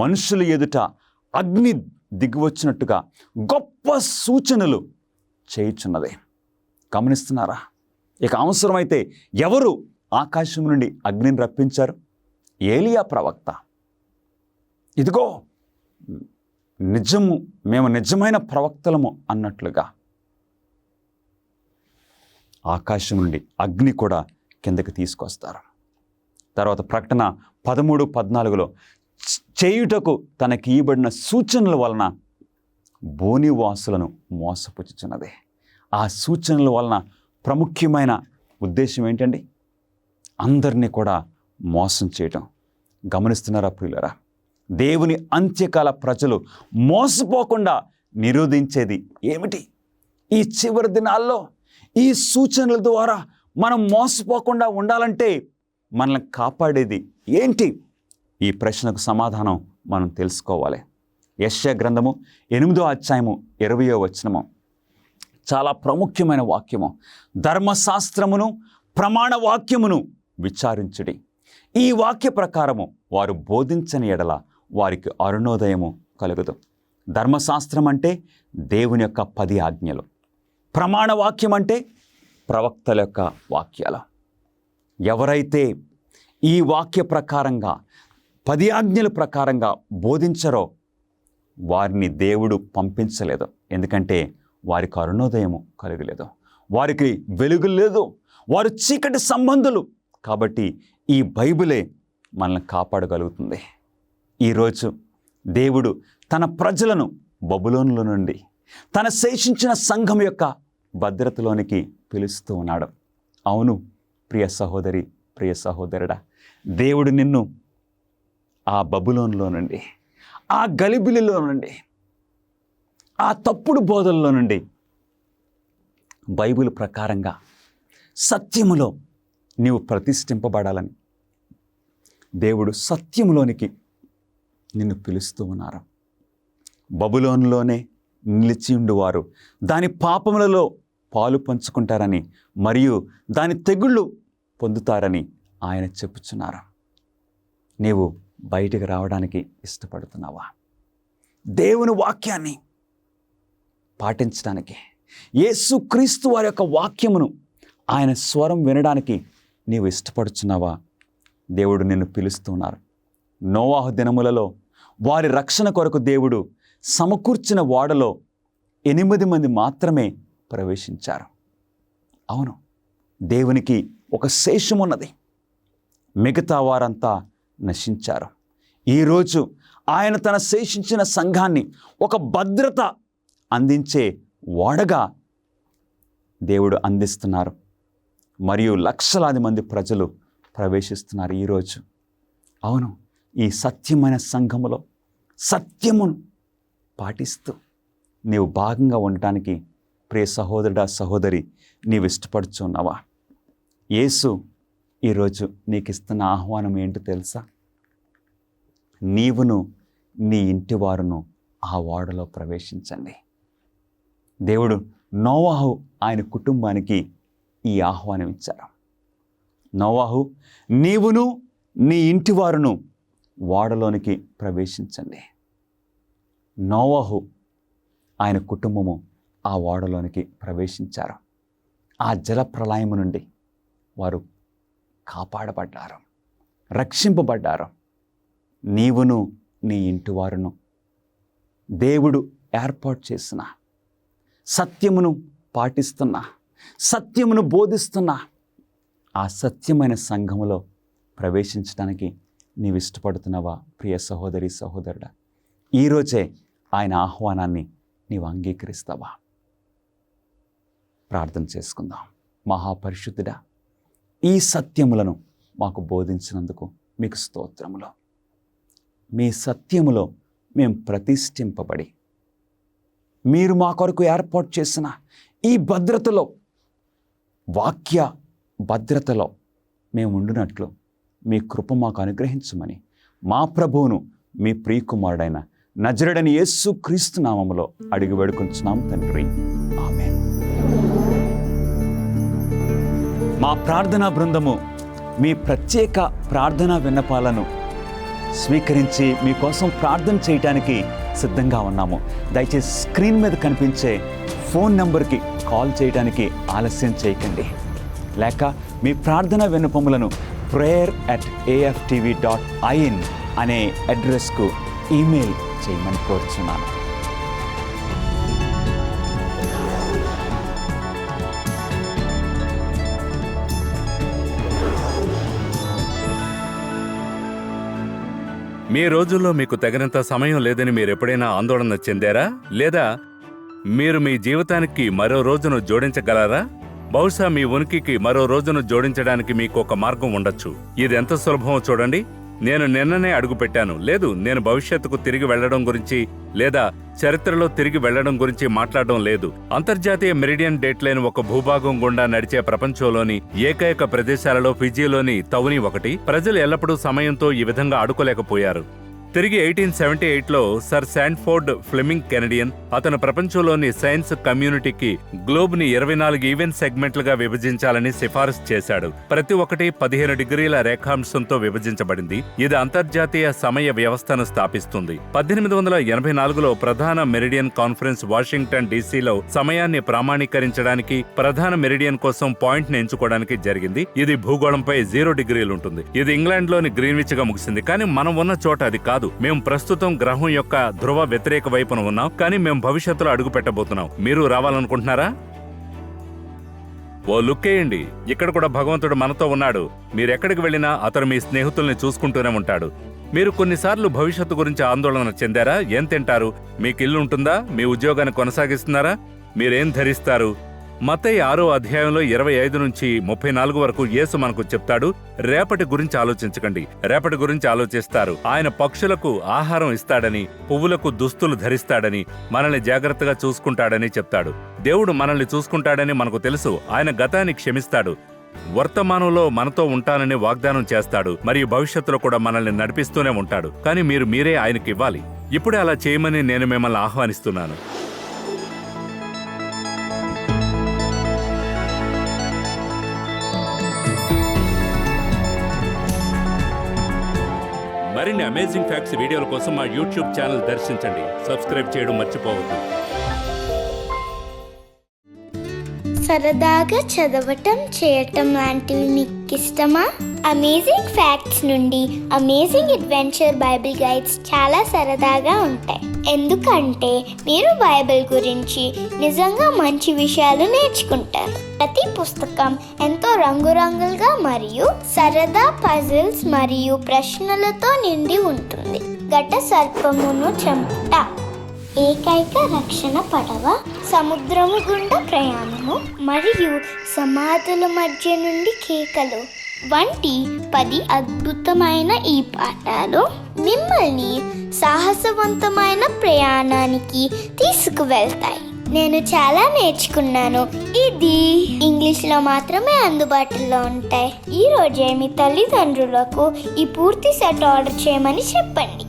మనుషుల ఎదుట అగ్ని దిగివచ్చినట్టుగా గొప్ప సూచనలు చేయుచున్నది. గమనిస్తున్నారా? ఇక అవసరమైతే ఎవరు ఆకాశం నుండి అగ్నిని రప్పించారు? ఏలియా ప్రవక్త. ఇదిగో నిజము, మేము నిజమైన ప్రవక్తలము అన్నట్లుగా ఆకాశం నుండి అగ్ని కూడా కిందకి తీసుకొస్తారు. తర్వాత ప్రకటన 13:14లో చేయుటకు తనకి ఇవ్వబడిన సూచనల వలన భూనివాసులను మోసపుచ్చుచున్నది. ఆ సూచనల వలన ప్రాముఖ్యమైన ఉద్దేశం ఏంటండి? అందరినీ కూడా మోసం చేయటం గమనిస్తున్నారా ప్రియులరా? దేవుని అంత్యకాల ప్రజలు మోసపోకుండా నిరోధించేది ఏమిటి? ఈ చివరి దినాల్లో ఈ సూచనల ద్వారా మనం మోసపోకుండా ఉండాలంటే మనల్ని కాపాడేది ఏంటి? ఈ ప్రశ్నకు సమాధానం మనం తెలుసుకోవాలి. యెషయా గ్రంథము 8వ అధ్యాయము 20వ వచనము చాలా ప్రాముఖ్యమైన వాక్యము. ధర్మశాస్త్రమును ప్రమాణ వాక్యమును విచారించుడి. ఈ వాక్య ప్రకారము వారు బోధించని ఎడల వారికి అరుణోదయము కలుగదు. ధర్మశాస్త్రం అంటే దేవుని యొక్క 10 ఆజ్ఞలు. ప్రమాణ వాక్యం అంటే ప్రవక్తల యొక్క వాక్యాలు. ఎవరైతే ఈ వాక్య ప్రకారంగా 10 ఆజ్ఞల ప్రకారంగా బోధించరో వారిని దేవుడు పంపించలేదు. ఎందుకంటే వారికి అరుణోదయము కలగలేదు, వారికి వెలుగు లేదు, వారు చీకటి సంబంధులు. కాబట్టి ఈ బైబిలే మనల్ని కాపాడగలుగుతుంది. ఈరోజు దేవుడు తన ప్రజలను బబులోనులో నుండి తన శేషించిన సంఘం యొక్క భద్రతలోనికి పిలుస్తూ ఉన్నాడు. అవును ప్రియ సహోదరి, ప్రియ సహోదరుడా, దేవుడు నిన్ను ఆ బబులోనులో నుండి, ఆ గలిబిలిలో నుండి, ఆ తప్పుడు బోధల్లో నుండి బైబిల్ ప్రకారంగా సత్యములో నీవు ప్రతిష్ఠింపబడాలని దేవుడు సత్యములోనికి నిన్ను పిలుస్తూ ఉన్నారు. బబులోనులోనే నిలిచియుండువారు దాని పాపములలో పాలు పంచుకుంటారని మరియు దాని తెగుళ్ళు పొందుతారని ఆయన చెప్పుచున్నారు. నీవు బయటికి రావడానికి ఇష్టపడుతున్నావా? దేవుని వాక్యాన్ని పాటించడానికి, యేసుక్రీస్తు వారి యొక్క వాక్యమును, ఆయన స్వరం వినడానికి నీవు ఇష్టపడుచున్నావా? దేవుడు నిన్ను పిలుస్తున్నారు. నోవాహు దినములలో వారి రక్షణ కొరకు దేవుడు సమకూర్చిన ఓడలో 8 మంది మాత్రమే ప్రవేశించారు. అవును, దేవునికి ఒక శేషం ఉన్నది, మిగతా వారంతా నశించారు. ఈరోజు ఆయన తన శేషించిన సంఘాన్ని ఒక భద్రత అందించే ఓడగా దేవుడు అందిస్తున్నారు. మరియు లక్షలాది మంది ప్రజలు ప్రవేశిస్తున్నారు ఈరోజు. అవును, ఈ సత్యమైన సంఘములో సత్యమును పాటిస్తూ నీవు భాగంగా ఉండటానికి ప్రియ సహోదరుడా, సహోదరి, నీవు ఇష్టపడుచున్నావా? యేసు ఈరోజు నీకు ఇస్తున్న ఆహ్వానం ఏంటో తెలుసా? నీవును నీ ఇంటి వారును ఆ ఓడలో ప్రవేశించండి. దేవుడు నోవాహు ఆయన కుటుంబానికి ఈ ఆహ్వానం ఇచ్చారు. నోవాహు, నీవును నీ ఇంటి వారును ఓడలోనికి ప్రవేశించండి. నోవాహు ఆయన కుటుంబము ఆ ఓడలోనికి ప్రవేశించారు. ఆ జల ప్రళయము నుండి వారు కాపాడబడ్డారు, రక్షింపబడ్డారు. నీవును నీ ఇంటి వారును దేవుడు ఏర్పాటు చేసిన, సత్యమును పాటిస్తున్న, సత్యమును బోధిస్తున్న ఆ సత్యమైన సంఘములో ప్రవేశించడానికి నీవు ఇష్టపడుతున్నావా ప్రియ సహోదరి, సహోదరుడా? ఈరోజే ఆయన ఆహ్వానాన్ని నీవు అంగీకరిస్తావా? ప్రార్థన చేసుకుందాం. మహాపరిశుద్ధుడా, ఈ సత్యములను మాకు బోధించినందుకు మీకు స్తోత్రములు. మీ సత్యములో మేము ప్రతిష్ఠింపబడి మీరు మా కొరకు ఏర్పాటు చేసిన ఈ భద్రతలో, వాక్య భద్రతలో మేము ఉండునట్లు మీ కృప మాకు అనుగ్రహించమని మా ప్రభువును మీ ప్రియకుమారుడైన నజరుడైన యేసుక్రీస్తు నామములో అడిగి వేడుకొంచున్నాం తండ్రి, ఆమేన్. మా ప్రార్థనా బృందము మీ ప్రత్యేక ప్రార్థనా విన్నపాలను స్వీకరించి మీకోసం ప్రార్థన చేయడానికి సిద్ధంగా ఉన్నాము. దయచేసి స్క్రీన్ మీద కనిపించే ఫోన్ నెంబర్కి కాల్ చేయడానికి ఆలస్యం చేయకండి. లేక మీ ప్రార్థనా విన్నపములను prayer@aftv.in అనే అడ్రస్కు ఈమెయిల్ చేయమని కోరుచున్నాను. మీ రోజుల్లో మీకు తగినంత సమయం లేదని మీరు ఎప్పుడైనా ఆందోళన చెందారా? లేదా మీరు మీ జీవితానికి మరో రోజును జోడించగలరా? బహుశా మీ ఉనికికి మరో రోజును జోడించడానికి మీకు ఒక మార్గం ఉండొచ్చు. ఇది ఎంత సులభమో చూడండి. నేను నిన్ననే అడుగుపెట్టాను. లేదు, నేను భవిష్యత్తుకు తిరిగి వెళ్లడం గురించి లేదా చరిత్రలో తిరిగి వెళ్లడం గురించి మాట్లాడడం లేదు. అంతర్జాతీయ మెరిడియన్ డేట్ లేని ఒక భూభాగం గుండా నడిచే ప్రపంచంలోని ఏకైక ప్రదేశాలలో ఫిజీలోని తౌని ఒకటి. ప్రజలు ఎల్లప్పుడూ సమయంతో ఈ విధంగా ఆడుకోలేకపోయారు. తిరిగి 1878లో సర్ శాండ్ఫోర్డ్ ఫ్లెమింగ్ కెనడియన్ అతను ప్రపంచంలోని సైన్స్ కమ్యూనిటీకి గ్లోబ్ ని 24 ఈవెంట్ సెగ్మెంట్లుగా విభజించాలని సిఫారసు చేశాడు. ప్రతి ఒక్కటి 15 డిగ్రీల రేఖాంశంతో విభజించబడింది. ఇది అంతర్జాతీయ సమయ వ్యవస్థను స్థాపిస్తుంది. 1884లో ప్రధాన మెరిడియన్ కాన్ఫరెన్స్ వాషింగ్టన్ డీసీలో సమయాన్ని ప్రామాణీకరించడానికి ప్రధాన మెరిడియన్ కోసం పాయింట్ ని ఎంచుకోవడానికి జరిగింది. ఇది భూగోళంపై 0 డిగ్రీలు ఉంటుంది. ఇది ఇంగ్లాండ్లోని గ్రీన్విచ్ గా ముగిసింది. కానీ మనం ఉన్న చోట అది కాదు. మేము ప్రస్తుతం గ్రహం యొక్క ధ్రువ వ్యతిరేక వైపున ఉన్నాం, కానీ మేము భవిష్యత్తులో అడుగు పెట్టబోతున్నాం. మీరు రావాలనుకుంటున్నారా? ఓ లుక్ వేయండి. ఇక్కడ కూడా భగవంతుడు మనతో ఉన్నాడు. మీరెక్కడికి వెళ్ళినా అతను మీ స్నేహితుల్ని చూసుకుంటూనే ఉంటాడు. మీరు కొన్నిసార్లు భవిష్యత్తు గురించి ఆందోళన చెందారా? ఏం తింటారు? మీకు ఇల్లు ఉంటుందా? మీ ఉద్యోగాన్ని కొనసాగిస్తున్నారా? మీరేం ధరిస్తారు? మత్తయి 6వ అధ్యాయంలో 25 నుంచి 34 వరకు యేసు మనకు చెప్తాడు, రేపటి గురించి ఆలోచించకండి, రేపటి గురించి ఆలోచిస్తారు. ఆయన పక్షులకు ఆహారం ఇస్తాడని, పువ్వులకు దుస్తులు ధరిస్తాడని, మనల్ని జాగ్రత్తగా చూసుకుంటాడని చెప్తాడు. దేవుడు మనల్ని చూసుకుంటాడని మనకు తెలుసు. ఆయన గతాన్ని క్షమిస్తాడు, వర్తమానంలో మనతో ఉంటానని వాగ్దానం చేస్తాడు, మరియు భవిష్యత్తులో కూడా మనల్ని నడిపిస్తూనే ఉంటాడు. కానీ మీరే ఆయనకి ఇవ్వాలి. ఇప్పుడే అలా చేయమని నేను మిమ్మల్ని ఆహ్వానిస్తున్నాను. మరిన్ని అమేజింగ్ ఫ్యాక్ట్స్ వీడియోల కోసం మా యూట్యూబ్ ఛానల్ దర్శించండి. సబ్స్క్రైబ్ చేయడం మర్చిపోవద్దు. సరదాగా చదవటం, చేయటం లాంటివి మీకు ఇష్టమా? అమేజింగ్ ఫ్యాక్ట్స్ నుండి అమేజింగ్ అడ్వెంచర్ బైబిల్ గైడ్స్ చాలా సరదాగా ఉంటాయి. ఎందుకంటే మీరు బైబిల్ గురించి నిజంగా మంచి విషయాలు నేర్చుకుంటారు. ప్రతి పుస్తకం ఎంతో రంగురంగులుగా మరియు సరదా పజిల్స్ మరియు ప్రశ్నలతో నిండి ఉంటుంది. ఘట సర్పమును చంపుట, ఏకైక రక్షణ పడవ, సముద్రము గుండా ప్రయాణము మరియు సమాధుల మధ్య నుండి కేకలు వంటి 10 అద్భుతమైన ఈ పాఠాలు మిమ్మల్ని సాహసవంతమైన ప్రయాణానికి తీసుకువెళ్తాయి. నేను చాలా నేర్చుకున్నాను. ఇది ఇంగ్లీష్లో మాత్రమే అందుబాటులో ఉంటాయి. ఈ రోజే మీ తల్లిదండ్రులకు ఈ పూర్తి సెట్ ఆర్డర్ చేయమని చెప్పండి.